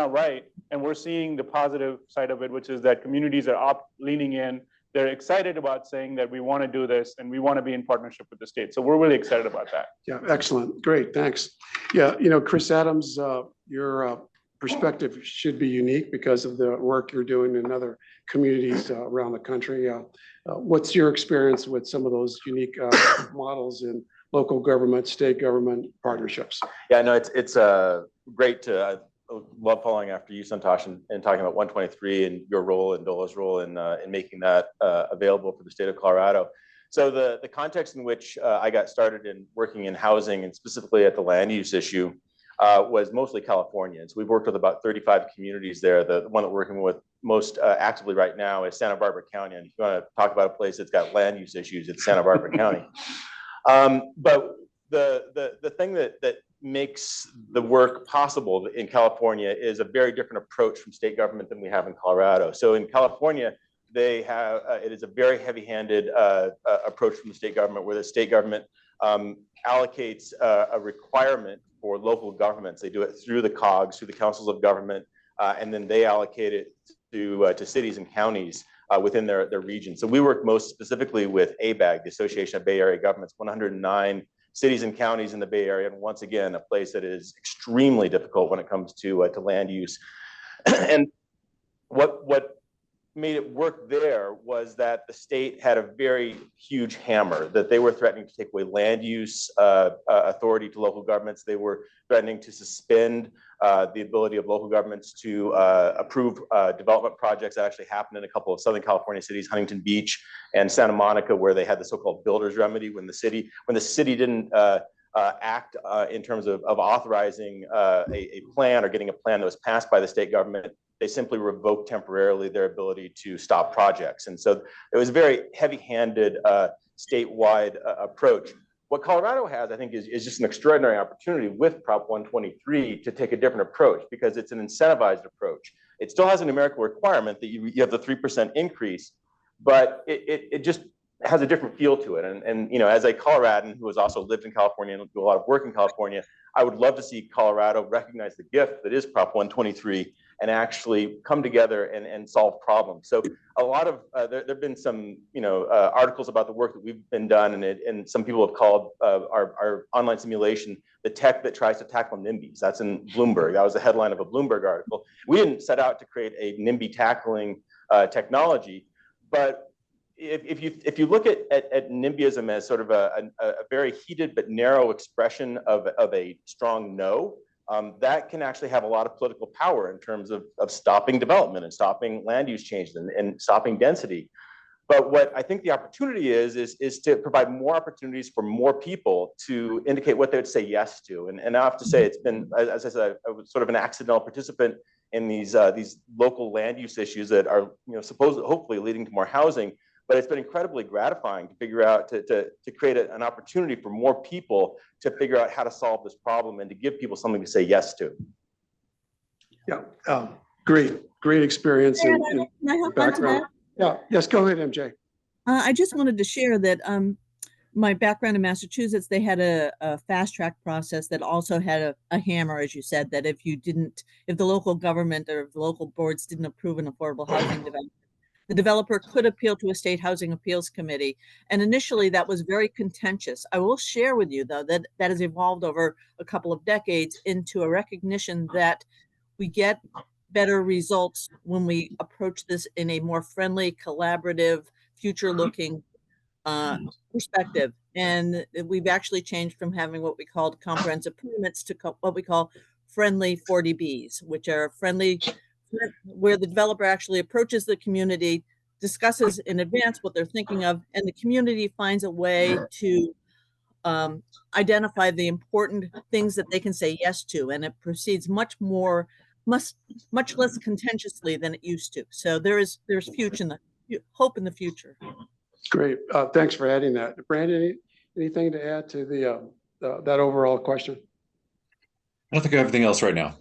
S7: right. And we're seeing the positive side of it, which is that communities are leaning in. They're excited about saying that we want to do this and we want to be in partnership with the state. So we're really excited about that.
S3: Yeah, excellent. Great. Thanks. Yeah, Chris Adams, your perspective should be unique because of the work you're doing in other communities around the country. What's your experience with some of those unique models in local government, state government partnerships?
S6: Yeah, no, it's great to love following after you, Santhosh, and talking about 123 and your role and DOLA's role in making that available for the state of Colorado. So the context in which I got started in working in housing, and specifically at the land use issue, was mostly Californians. We've worked with about 35 communities there. The one that we're working with most actively right now is Santa Barbara County. And if you want to talk about a place that's got land use issues, it's Santa Barbara County. But the thing that makes the work possible in California is a very different approach from state government than we have in Colorado. So in California, they have it is a very heavy-handed approach from the state government, where the state government allocates a requirement for local governments. They do it through the COGS, through the councils of government, and then they allocate it to cities and counties within their region. So we work most specifically with ABAG, the Association of Bay Area Governments, 109 cities and counties in the Bay Area, and once again, a place that is extremely difficult when it comes to land use. And what made it work there was that the state had a very huge hammer, that they were threatening to take away land use authority to local governments. They were threatening to suspend the ability of local governments to approve development projects that actually happened in a couple of Southern California cities, Huntington Beach and Santa Monica, where they had the so-called builder's remedy when the city didn't act in terms of authorizing a plan or getting a plan that was passed by the state government. They simply revoked temporarily their ability to stop projects. And so it was a very heavy-handed statewide approach. What Colorado has, I think, is just an extraordinary opportunity with Prop 123 to take a different approach, because it's an incentivized approach. It still has a numerical requirement that you have the 3% increase, but it just has a different feel to it. And you know, as a Coloradan who has also lived in California and do a lot of work in California, I would love to see Colorado recognize the gift that is Prop 123 and actually come together and solve problems. So a lot of there have been some articles about the work that we've been done, and some people have called our online simulation the tech that tries to tackle NIMBYs. That's in Bloomberg. That was the headline of a Bloomberg article. We didn't set out to create a NIMBY tackling technology, but if you look at NIMBYism as sort of a very heated but narrow expression of a strong no, that can actually have a lot of political power in terms of stopping development and stopping land use change and stopping density. But what I think the opportunity is to provide more opportunities for more people to indicate what they would say yes to. And I have to say, it's been, as I said, I was sort of an accidental participant in these local land use issues that are hopefully leading to more housing. But it's been incredibly gratifying to figure out, to create an opportunity for more people to figure out how to solve this problem and to give people something to say yes to.
S3: Yeah, great experience and
S4: Can I hop onto
S3: background.
S4: that?
S3: Yeah, yes, go ahead, MJ.
S4: I just wanted to share that my background in Massachusetts, they had a fast track process that also had a hammer, as you said, that if the local government or the local boards didn't approve an affordable housing development, the developer could appeal to a state housing appeals committee. And initially that was very contentious. I will share with you, though, that has evolved over a couple of decades into a recognition that we get better results when we approach this in a more friendly, collaborative, future-looking perspective. And we've actually changed from having what we called comprehensive permits to what we call friendly 40Bs, which are friendly, where the developer actually approaches the community, discusses in advance what they're thinking of, and the community finds a way to identify the important things that they can say yes to, and it proceeds much less contentiously than it used to. So there's hope in the future.
S3: Great, thanks for adding that. Brandon, anything to add to that overall question?
S5: I don't think I have anything else right now.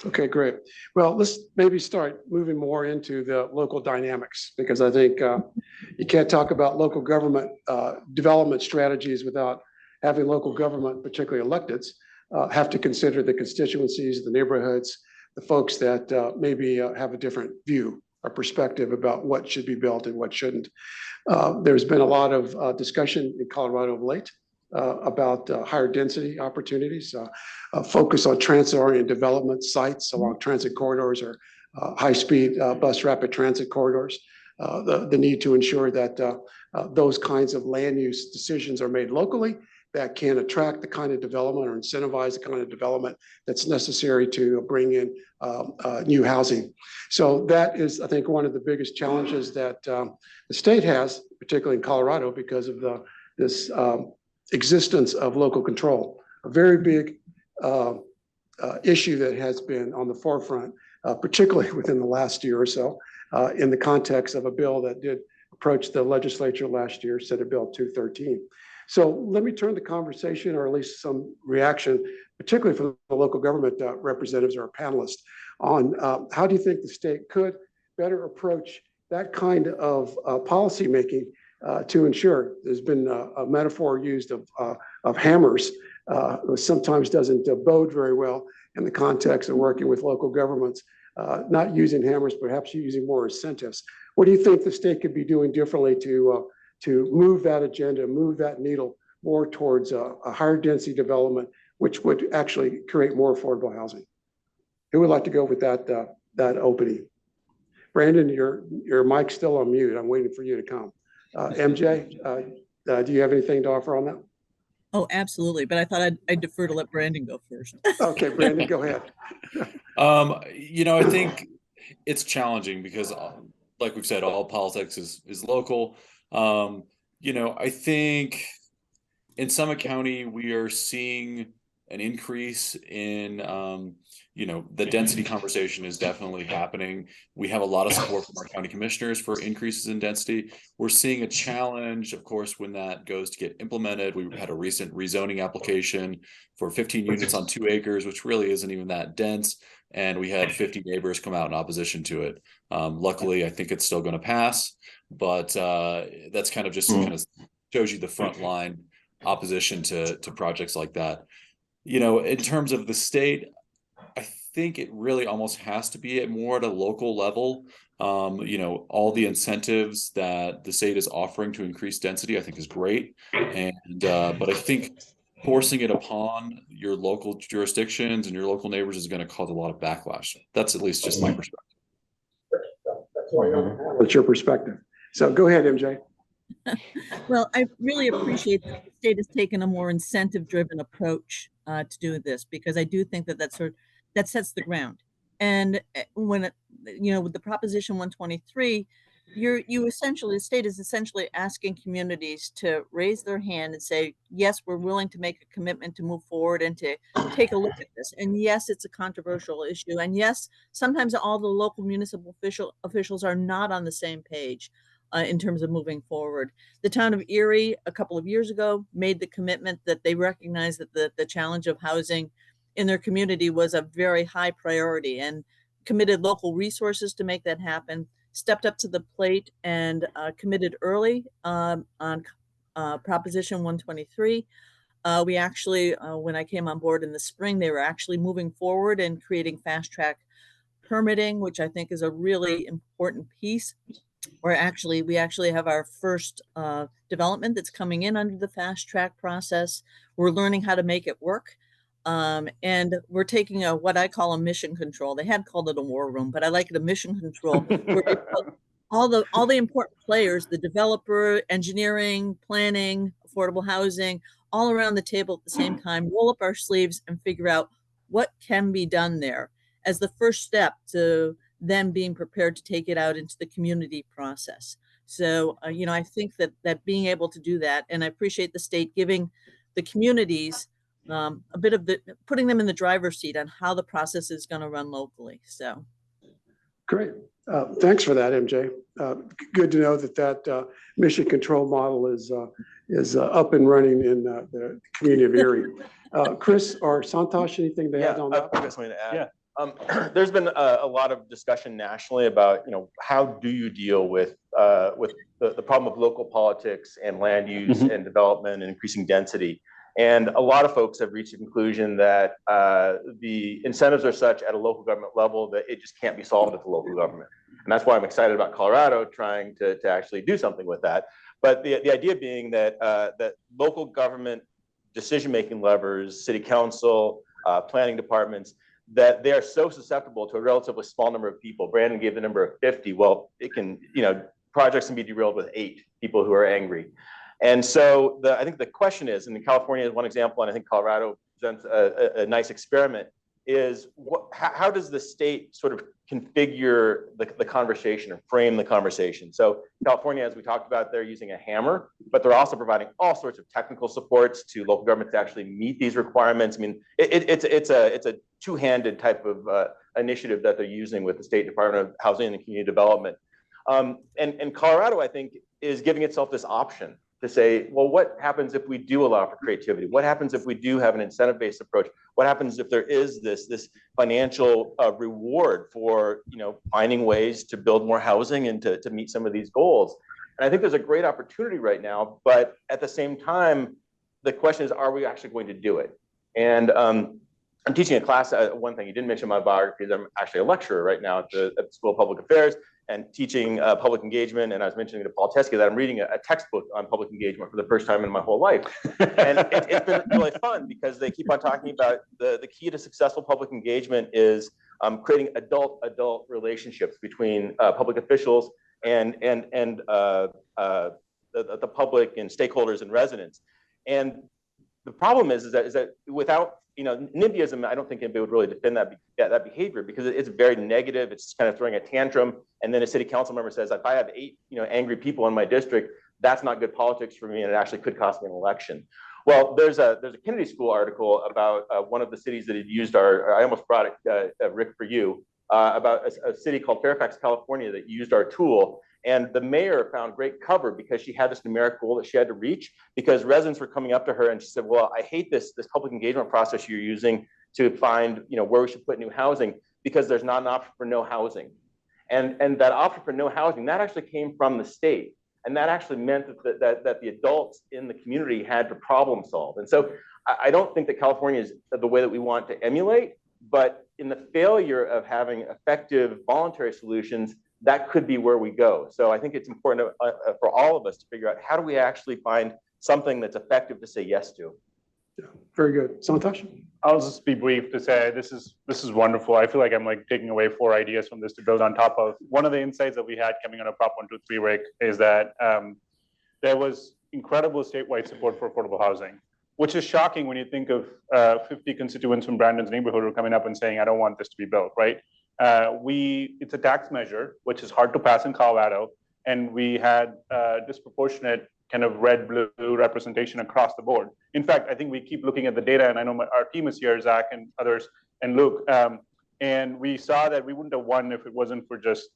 S3: Okay, great. Well, let's maybe start moving more into the local dynamics, because I think you can't talk about local government development strategies without having local government, particularly electeds, have to consider the constituencies, the neighborhoods, the folks that maybe have a different view or perspective about what should be built and what shouldn't. There's been a lot of discussion in Colorado of late about higher density opportunities, focus on transit-oriented development sites along transit corridors or high-speed bus rapid transit corridors, the need to ensure that those kinds of land use decisions are made locally that can attract the kind of development or incentivize the kind of development that's necessary to bring in new housing. So that is, I think, one of the biggest challenges that the state has, particularly in Colorado, because of this existence of local control. A very big issue that has been on the forefront, particularly within the last year or so, in the context of a bill that did approach the legislature last year, Senate Bill 213. So let me turn the conversation, or at least some reaction, particularly from the local government representatives or panelists, on how do you think the state could better approach that kind of policy making to ensure. There's been a metaphor used of hammers, which sometimes doesn't bode very well in the context of working with local governments, not using hammers, perhaps using more incentives. What do you think the state could be doing differently to move that agenda, move that needle more towards a higher density development, which would actually create more affordable housing? Who would like to go with that opening? Brandon, your mic's still on mute. I'm waiting for you to come. MJ, do you have anything to offer on that?
S4: Oh, absolutely. But I thought I'd defer to let Brandon go first.
S3: Okay, Brandon, go ahead.
S5: I think it's challenging because, like we've said, all politics is local. I think in Summit County, we are seeing an increase in, the density conversation is definitely happening. We have a lot of support from our county commissioners for increases in density. We're seeing a challenge, of course, when that goes to get implemented. We had a recent rezoning application for 15 units on 2 acres, which really isn't even that dense. And we had 50 neighbors come out in opposition to it. Luckily, I think it's still going to pass, but that's kind of just kind of shows you the front line opposition to projects like that. In terms of the state, I think it really almost has to be more at a local level. All the incentives that the state is offering to increase density, I think is great. But I think forcing it upon your local jurisdictions and your local neighbors is going to cause a lot of backlash. That's at least just my perspective.
S3: That's your perspective. So go ahead, MJ.
S4: Well, I really appreciate that the state has taken a more incentive-driven approach to do this, because I do think that sets the ground. And when with the Proposition 123, the state is essentially asking communities to raise their hand and say, yes, we're willing to make a commitment to move forward and to take a look at this. And yes, it's a controversial issue. And yes, sometimes all the local municipal officials are not on the same page in terms of moving forward. The town of Erie, a couple of years ago, made the commitment that they recognize that the challenge of housing in their community was a very high priority, and committed local resources to make that happen, stepped up to the plate and committed early on Proposition 123. We actually, when I came on board in the spring, they were actually moving forward and creating fast track permitting, which I think is a really important piece. We actually have our first development that's coming in under the fast track process. We're learning how to make it work. And we're taking what I call a mission control. They had called it a war room, but I like it a mission control. Where all the important players, the developer, engineering, planning, affordable housing, all around the table at the same time, roll up our sleeves and figure out what can be done there as the first step to then being prepared to take it out into the community process. So, I think that being able to do that, and I appreciate the state giving the communities a bit of putting them in the driver's seat on how the process is going to run locally. So,
S3: great. Thanks for that, MJ. Good to know that mission control model is up and running in the community of Erie. Chris or Santhosh, anything to add on that?
S6: I've got something to add. Yeah. There's been a lot of discussion nationally about, how do you deal with the problem of local politics and land use and development and increasing density. And a lot of folks have reached the conclusion that the incentives are such at a local government level that it just can't be solved at the local government. And that's why I'm excited about Colorado trying to actually do something with that. But the idea being that that local government decision-making levers, city council, planning departments, that they are so susceptible to a relatively small number of people. Brandon gave the number of 50. Well, it can, projects can be derailed with 8 people who are angry. And so I think the question is, and California is one example, and I think Colorado presents a nice experiment, is how does the state sort of configure the conversation or frame the conversation? So California, as we talked about, they're using a hammer, but they're also providing all sorts of technical supports to local governments to actually meet these requirements. I mean, it's a two-handed type of initiative that they're using with the State Department of Housing and Community Development. And Colorado, I think, is giving itself this option to say, well, what happens if we do allow for creativity? What happens if we do have an incentive-based approach? What happens if there is this financial reward for finding ways to build more housing and to meet some of these goals? And I think there's a great opportunity right now, but at the same time, the question is, are we actually going to do it? And I'm teaching a class. One thing you didn't mention in my biography is I'm actually a lecturer right now at the School of Public Affairs and teaching public engagement. And I was mentioning to Paul Teske that I'm reading a textbook on public engagement for the first time in my whole life. And it's been really fun because they keep on talking about the key to successful public engagement is creating adult relationships between public officials and the public and stakeholders and residents. And the problem is that without NIMBYism, I don't think anybody would really defend that behavior because it's very negative. It's kind of throwing a tantrum, and then a city council member says, "If I have 8 angry people in my district, that's not good politics for me, and it actually could cost me an election." Well, there's a Kennedy School article about one of the cities that had used I almost brought it, Rick, for you, about a city called Fairfax, California, that used our tool. And the mayor found great cover because she had this numeric goal that she had to reach because residents were coming up to her and she said, well, I hate this public engagement process you're using to find where we should put new housing because there's not an option for no housing. And that option for no housing, that actually came from the state. And that actually meant that the adults in the community had to problem solve. And so I don't think that California is the way that we want to emulate, but in the failure of having effective voluntary solutions, that could be where we go. So I think it's important for all of us to figure out how do we actually find something that's effective to say yes to.
S3: Yeah, very good. Santhosh?
S7: I'll just be brief to say this is wonderful. I feel like I'm like taking away 4 ideas from this to build on top of. One of the insights that we had coming out of Prop 123, Rick, is that there was incredible statewide support for affordable housing, which is shocking when you think of 50 constituents from Brandon's neighborhood who are coming up and saying, I don't want this to be built, right? It's a tax measure, which is hard to pass in Colorado, and we had disproportionate kind of red-blue representation across the board. In fact, I think we keep looking at the data, and I know our team is here, Zach and others, and Luke, and we saw that we wouldn't have won if it wasn't for just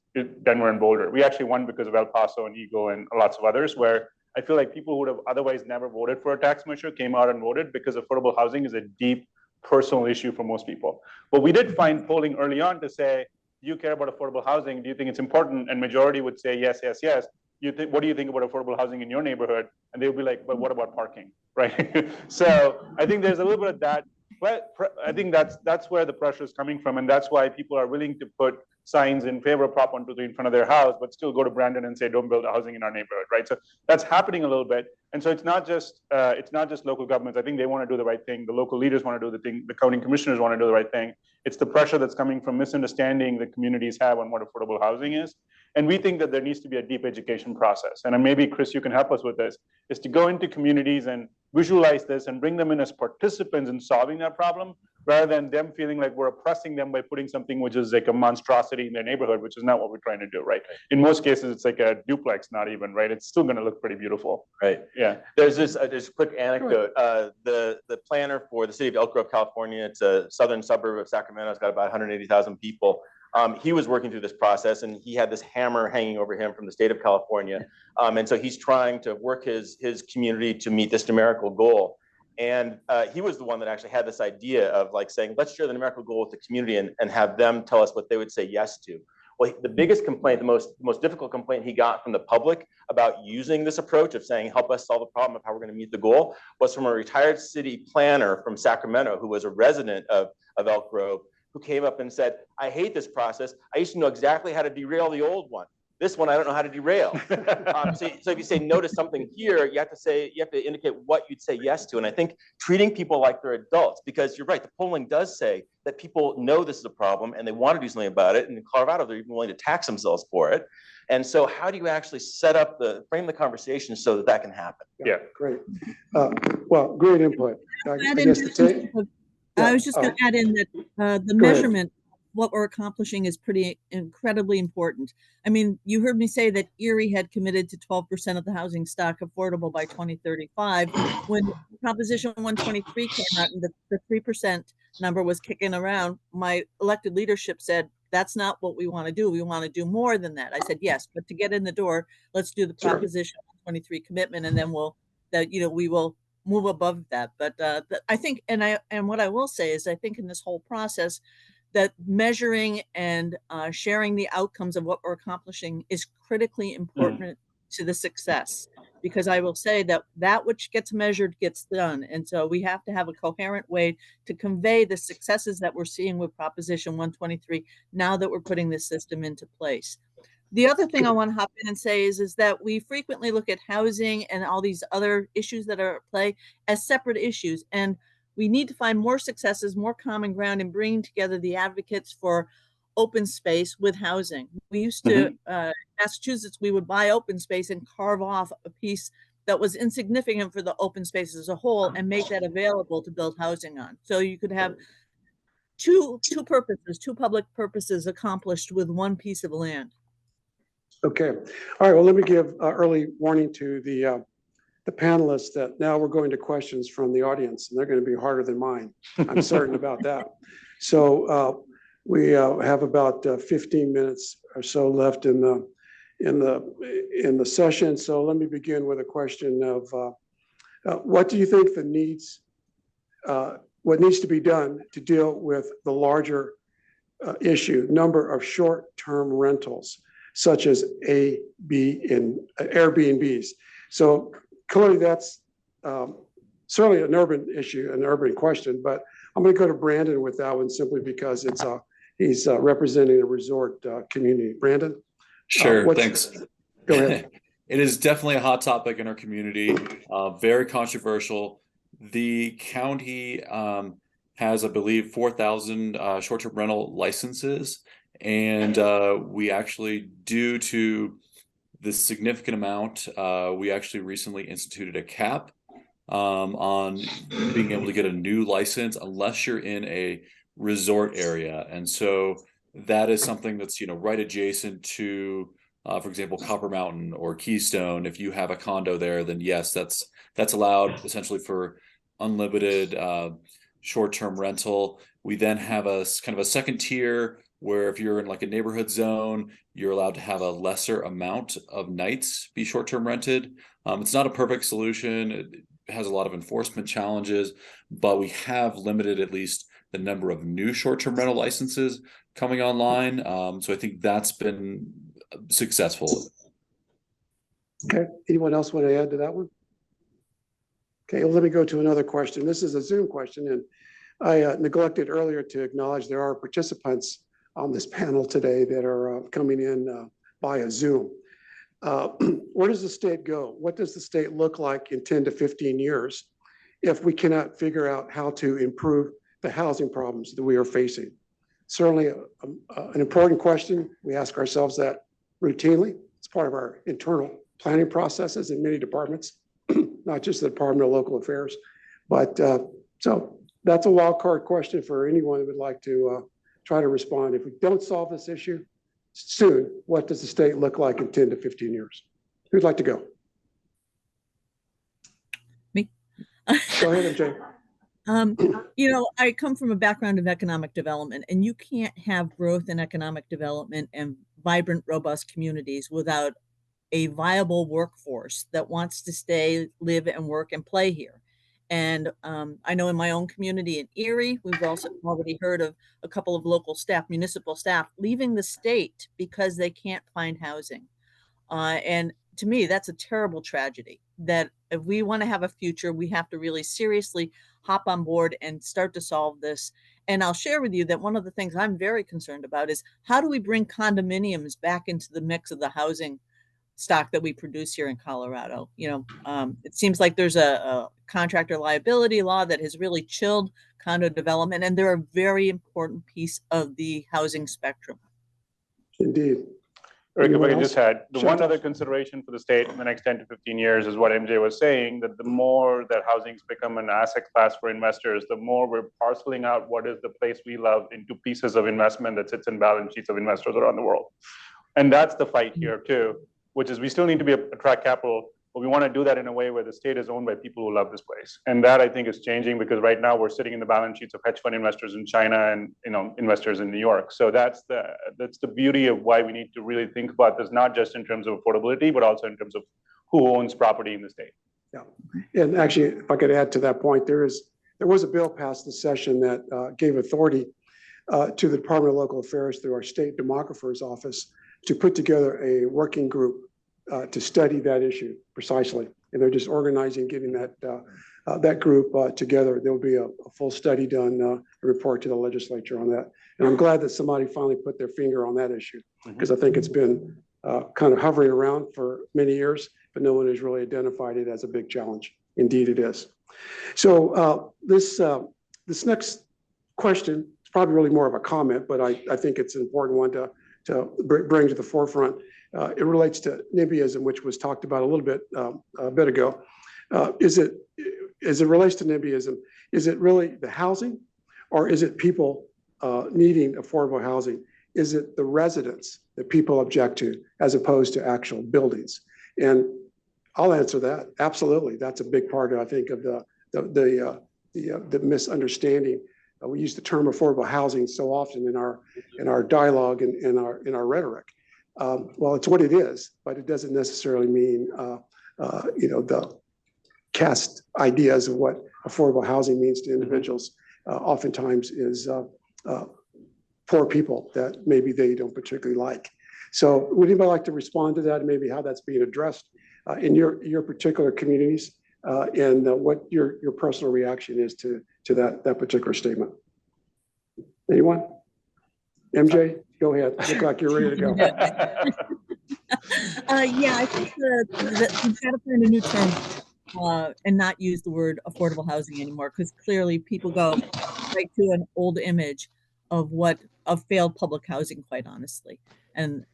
S7: Denver and Boulder. We actually won because of El Paso and Eagle and lots of others, where I feel like people who would have otherwise never voted for a tax measure came out and voted because affordable housing is a deep personal issue for most people. But we did find polling early on to say, do you care about affordable housing? Do you think it's important? And majority would say yes, yes, yes. What do you think about affordable housing in your neighborhood? And they would be like, but what about parking, right? So I think there's a little bit of that. But I think that's where the pressure is coming from. And that's why people are willing to put signs in favor of Prop 123 in front of their house, but still go to Brandon and say, don't build housing in our neighborhood, right? So that's happening a little bit. And so it's not just local governments. I think they want to do the right thing. The local leaders want to do the thing. The county commissioners want to do the right thing. It's the pressure that's coming from misunderstanding that communities have on what affordable housing is. And we think that there needs to be a deep education process. And maybe, Chris, you can help us with this, is to go into communities and visualize this and bring them in as participants in solving that problem, rather than them feeling like we're oppressing them by putting something which is like a monstrosity in their neighborhood, which is not what we're trying to do, right? In most cases, it's like a duplex, not even, right? It's still going to look pretty beautiful.
S6: Right.
S7: Yeah.
S6: There's a quick anecdote. The planner for the city of Elk Grove, California, it's a southern suburb of Sacramento. It's got about 180,000 people. He was working through this process, and he had this hammer hanging over him from the state of California. And so he's trying to work his community to meet this numerical goal. And he was the one that actually had this idea of like saying, let's share the numerical goal with the community and have them tell us what they would say yes to. Well, the biggest complaint, the most difficult complaint he got from the public about using this approach of saying, help us solve the problem of how we're going to meet the goal, was from a retired city planner from Sacramento who was a resident of Elk Grove, who came up and said, I hate this process. I used to know exactly how to derail the old one. This one, I don't know how to derail. So if you say no to something here, you have to indicate what you'd say yes to. And I think treating people like they're adults, because you're right, the polling does say that people know this is a problem and they want to do something about it. And in Colorado, they're even willing to tax themselves for it. And so how do you actually frame the conversation so that can happen?
S7: Yeah,
S3: great. Well, great input. I guess the take. Yeah,
S4: I was just going to add in that the
S3: Go ahead.
S4: measurement, what we're accomplishing is pretty incredibly important. I mean, you heard me say that Erie had committed to 12% of the housing stock affordable by 2035. When Proposition 123 came out and the 3% number was kicking around, my elected leadership said, that's not what we want to do. We want to do more than that. I said, yes, but to get in the door, let's do the
S3: Sure.
S4: Proposition 123 commitment, and then we will move above that. But I think, and what I will say is, I think in this whole process, that measuring and sharing the outcomes of what we're accomplishing is critically important to the success. Because I will say that which gets measured gets done. And so we have to have a coherent way to convey the successes that we're seeing with Proposition 123 now that we're putting this system into place. The other thing I want to hop in and say is that we frequently look at housing and all these other issues that are at play as separate issues. And we need to find more successes, more common ground in bringing together the advocates for open space with housing. We used to, Massachusetts, we would buy open space and carve off a piece that was insignificant for the open space as a whole and make that available to build housing on. So you could have two purposes, two public purposes accomplished with one piece of land.
S3: Okay. All right. Well, let me give early warning to the panelists that now we're going to questions from the audience, and they're going to be harder than mine. I'm certain about that. So we have about 15 minutes or so left in the session. So let me begin with a question of what do you think what needs to be done to deal with the larger issue, number of short-term rentals, such as Airbnbs. So clearly that's certainly an urban issue, an urban question, but I'm going to go to Brandon with that one simply because he's representing a resort community. Brandon?
S5: Sure, thanks.
S3: Go ahead.
S5: It is definitely a hot topic in our community, very controversial. The county has, I believe, 4,000 short-term rental licenses. And we actually, due to this significant amount, we actually recently instituted a cap on being able to get a new license unless you're in a resort area. And so that is something that's, right adjacent to, for example, Copper Mountain or Keystone. If you have a condo there, then yes, that's allowed essentially for unlimited short-term rental. We then have a kind of a second tier where if you're in like a neighborhood zone, you're allowed to have a lesser amount of nights be short-term rented. It's not a perfect solution. It has a lot of enforcement challenges, but we have limited at least the number of new short-term rental licenses coming online. So I think that's been successful.
S3: Okay. Anyone else want to add to that one? Okay, well, let me go to another question. This is a Zoom question, and I neglected earlier to acknowledge there are participants on this panel today that are coming in via Zoom. Where does the state go? What does the state look like in 10 to 15 years if we cannot figure out how to improve the housing problems that we are facing? Certainly an important question. We ask ourselves that routinely. It's part of our internal planning processes in many departments, not just the Department of Local Affairs. But so that's a wild card question for anyone who would like to try to respond. If we don't solve this issue soon, what does the state look like in 10 to 15 years? Who'd like to go?
S4: Me.
S3: Go ahead, MJ.
S4: I come from a background of economic development, and you can't have growth in economic development and vibrant, robust communities without a viable workforce that wants to stay, live, and work and play here. And I know in my own community in Erie, we've also already heard of a couple of local staff, municipal staff, leaving the state because they can't find housing. And to me, that's a terrible tragedy, that if we want to have a future, we have to really seriously hop on board and start to solve this. And I'll share with you that one of the things I'm very concerned about is how do we bring condominiums back into the mix of the housing stock that we produce here in Colorado? It seems like there's a contractor liability law that has really chilled condo development, and they're a very important piece of the housing spectrum.
S3: Indeed.
S7: Rick, if I
S3: Anyone
S7: could
S3: else?
S7: just add, the one
S3: Santhosh.
S7: other consideration for the state in the next 10 to 15 years is what MJ was saying, that the more that housing's become an asset class for investors, the more we're parceling out what is the place we love into pieces of investment that sits in balance sheets of investors around the world. And that's the fight here too, which is we still need to attract capital, but we want to do that in a way where the state is owned by people who love this place. And that I think is changing, because right now we're sitting in the balance sheets of hedge fund investors in China and investors in New York. So that's the beauty of why we need to really think about this, not just in terms of affordability, but also in terms of who owns property in the state.
S3: Yeah, and actually, if I could add to that point, there was a bill passed this session that gave authority to the Department of Local Affairs through our state demographer's office to put together a working group to study that issue precisely. And they're just organizing, getting that group together. There'll be a full study done, a report to the legislature on that. And I'm glad that somebody finally put their finger on that issue, because I think it's been kind of hovering around for many years, but no one has really identified it as a big challenge. Indeed, it is. So this next question is probably really more of a comment, but I think it's an important one to bring to the forefront. It relates to NIMBYism, which was talked about a little bit a bit ago. As it relates to NIMBYism, is it really the housing, or is it people needing affordable housing? Is it the residents that people object to, as opposed to actual buildings? And I'll answer that. Absolutely, that's a big part, I think, of the misunderstanding. We use the term affordable housing so often in our dialogue and in our rhetoric. Well, it's what it is, but it doesn't necessarily mean the cast ideas of what affordable housing means to individuals. Oftentimes is poor people that maybe they don't particularly like. So would anybody like to respond to that, and maybe how that's being addressed in your particular communities, and what your personal reaction is to that particular statement? Anyone? MJ, go ahead. Look like you're ready to go.
S4: Yeah, I think that we've got to find a new term and not use the word affordable housing anymore, because clearly people go right to an old image of failed public housing, quite honestly. And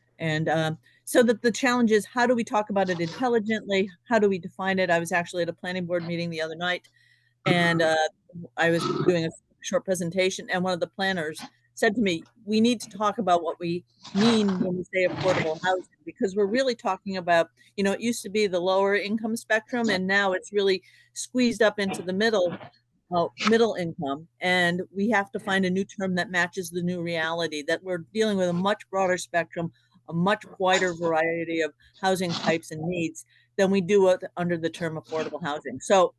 S4: so that the challenge is, how do we talk about it intelligently? How do we define it? I was actually at a planning board meeting the other night, and I was doing a short presentation, and one of the planners said to me, we need to talk about what we mean when we say affordable housing, because we're really talking about, it used to be the lower income spectrum, and now it's really squeezed up into the middle income. And we have to find a new term that matches the new reality, that we're dealing with a much broader spectrum, a much wider variety of housing types and needs than we do under the term affordable housing. So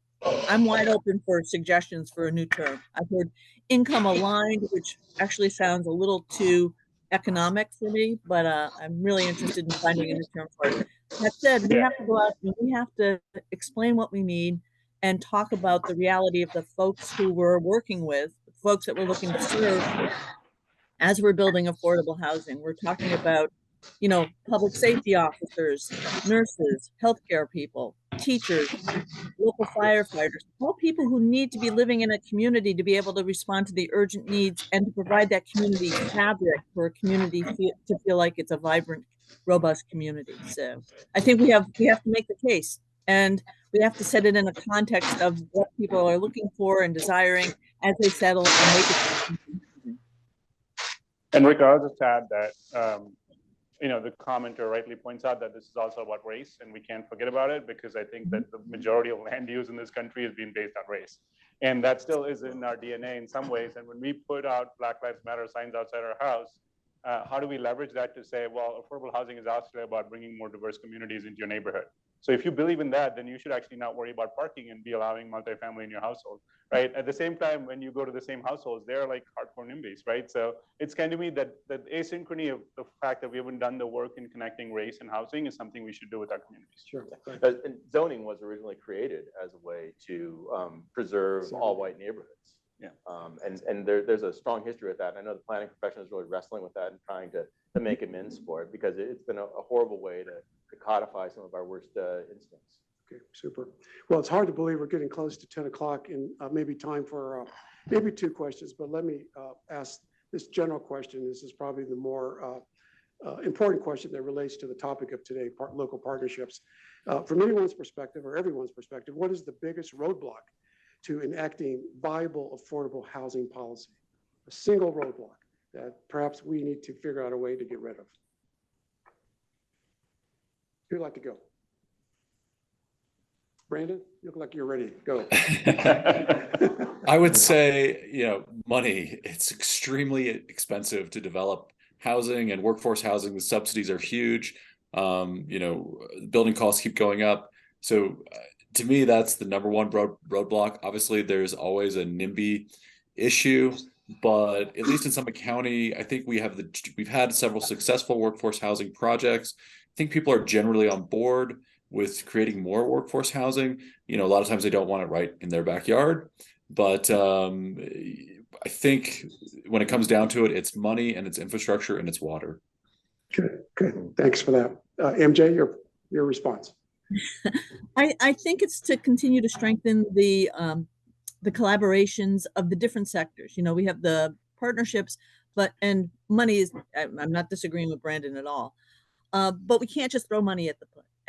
S4: I'm wide open for suggestions for a new term. I've heard income aligned, which actually sounds a little too economic for me, but I'm really interested in finding a new term for it. That said, we have to go out and we have to explain what we mean and talk about the reality of the folks who we're working with, folks that we're looking to serve as we're building affordable housing. We're talking about, public safety officers, nurses, healthcare people, teachers, local firefighters, all people who need to be living in a community to be able to respond to the urgent needs and to provide that community fabric for a community to feel like it's a vibrant, robust community. So I think we have to make the case, and we have to set it in a context of what people are looking for and desiring as they settle and make it.
S7: And Rick, I'll just add that the commenter rightly points out that this is also about race, and we can't forget about it, because I think that the majority of land use in this country is being based on race. And that still is in our DNA in some ways. And when we put out Black Lives Matter signs outside our house, how do we leverage that to say, well, affordable housing is actually about bringing more diverse communities into your neighborhood? So if you believe in that, then you should actually not worry about parking and be allowing multifamily in your household, right? At the same time, when you go to the same households, they're like hardcore NIMBYs, right? So it's kind of me that asynchrony of the fact that we haven't done the work in connecting race and housing is something we should do with our communities.
S3: Sure.
S6: And zoning was originally created as a way to preserve all white neighborhoods.
S7: Yeah.
S6: And there's a strong history with that. I know the planning profession is really wrestling with that and trying to make amends for it, because it's been a horrible way to codify some of our worst instincts.
S3: Okay, super. Well, it's hard to believe we're getting close to 10 o'clock, and maybe time for maybe two questions, but let me ask this general question. This is probably the more important question that relates to the topic of today, local partnerships. From anyone's perspective or everyone's perspective, what is the biggest roadblock to enacting viable, affordable housing policy? A single roadblock that perhaps we need to figure out a way to get rid of. Who'd like to go? Brandon, you look like you're ready. Go.
S5: I would say, money. It's extremely expensive to develop housing and workforce housing. The subsidies are huge. Building costs keep going up. So to me, that's the number one roadblock. Obviously, there's always a NIMBY issue, but at least in Summit County, I think we've had several successful workforce housing projects. I think people are generally on board with creating more workforce housing. A lot of times they don't want it right in their backyard, but I think when it comes down to it, it's money and it's infrastructure and it's water.
S3: Good. Thanks for that. MJ, your response.
S4: I think it's to continue to strengthen the collaborations of the different sectors. We have the partnerships, and money is, I'm not disagreeing with Brandon at all. But we can't just throw money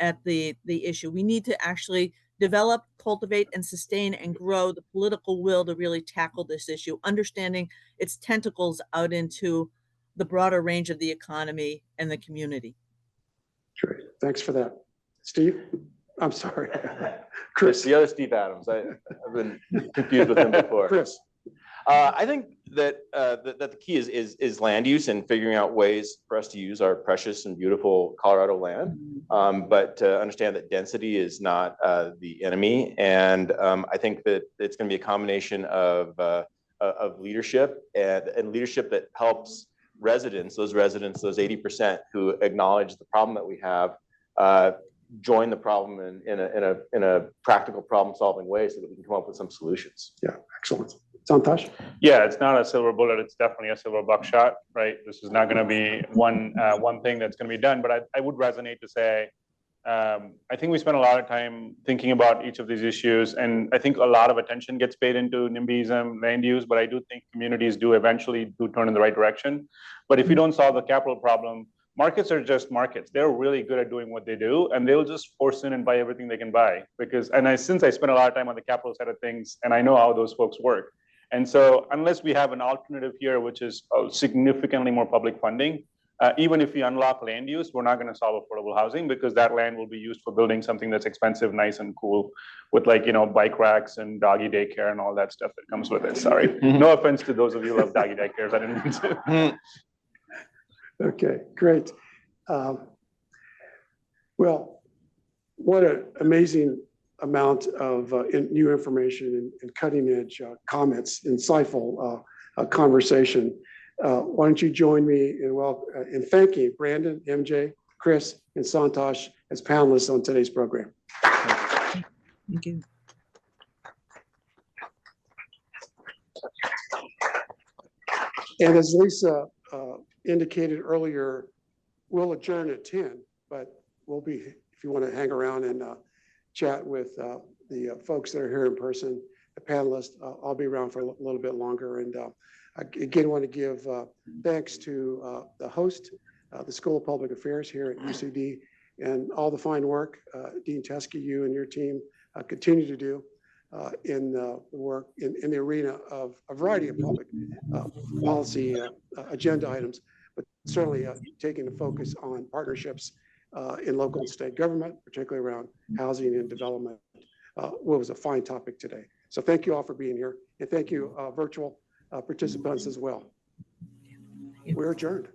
S4: at the issue. We need to actually develop, cultivate, and sustain and grow the political will to really tackle this issue, understanding its tentacles out into the broader range of the economy and the community.
S3: Great. Thanks for that. Steve? I'm sorry.
S6: Chris. The other Steve Adams. I've been confused with him before.
S3: Chris.
S6: I think that the key is land use and figuring out ways for us to use our precious and beautiful Colorado land, but to understand that density is not the enemy. And I think that it's going to be a combination of leadership and leadership that helps residents, those 80% who acknowledge the problem that we have, join the problem in a practical problem-solving way so that we can come up with some solutions.
S3: Yeah, excellent. Santhosh?
S7: Yeah, it's not a silver bullet. It's definitely a silver buckshot, right? This is not going to be one thing that's going to be done. But I would resonate to say, I think we spend a lot of time thinking about each of these issues, and I think a lot of attention gets paid into NIMBYism, land use. But I do think communities do eventually turn in the right direction. But if you don't solve the capital problem, markets are just markets. They're really good at doing what they do, and they'll just force in and buy everything they can buy. Since I spend a lot of time on the capital side of things, and I know how those folks work. And so unless we have an alternative here, which is significantly more public funding, even if we unlock land use, we're not going to solve affordable housing because that land will be used for building something that's expensive, nice, and cool with bike racks and doggy daycare and all that stuff that comes with it. Sorry. No offense to those of you who love doggy daycares. I didn't mean to.
S3: Okay, great. Well, what an amazing amount of new information and cutting edge comments, insightful conversation. Why don't you join me in thanking Brandon, MJ, Chris, and Santhosh as panelists on today's program.
S4: Thank you.
S3: And as Lisa indicated earlier, we'll adjourn at 10, but we'll be, if you want to hang around and chat with the folks that are here in person, the panelists, I'll be around for a little bit longer. And again, want to give thanks to the host, the School of Public Affairs here at UCD, and all the fine work, Dean Teskey, you and your team continue to do in the work in the arena of a variety of public policy agenda items, but certainly taking the focus on partnerships in local and state government, particularly around housing and development. What was a fine topic today. So thank you all for being here, and thank you virtual participants as well. We're adjourned.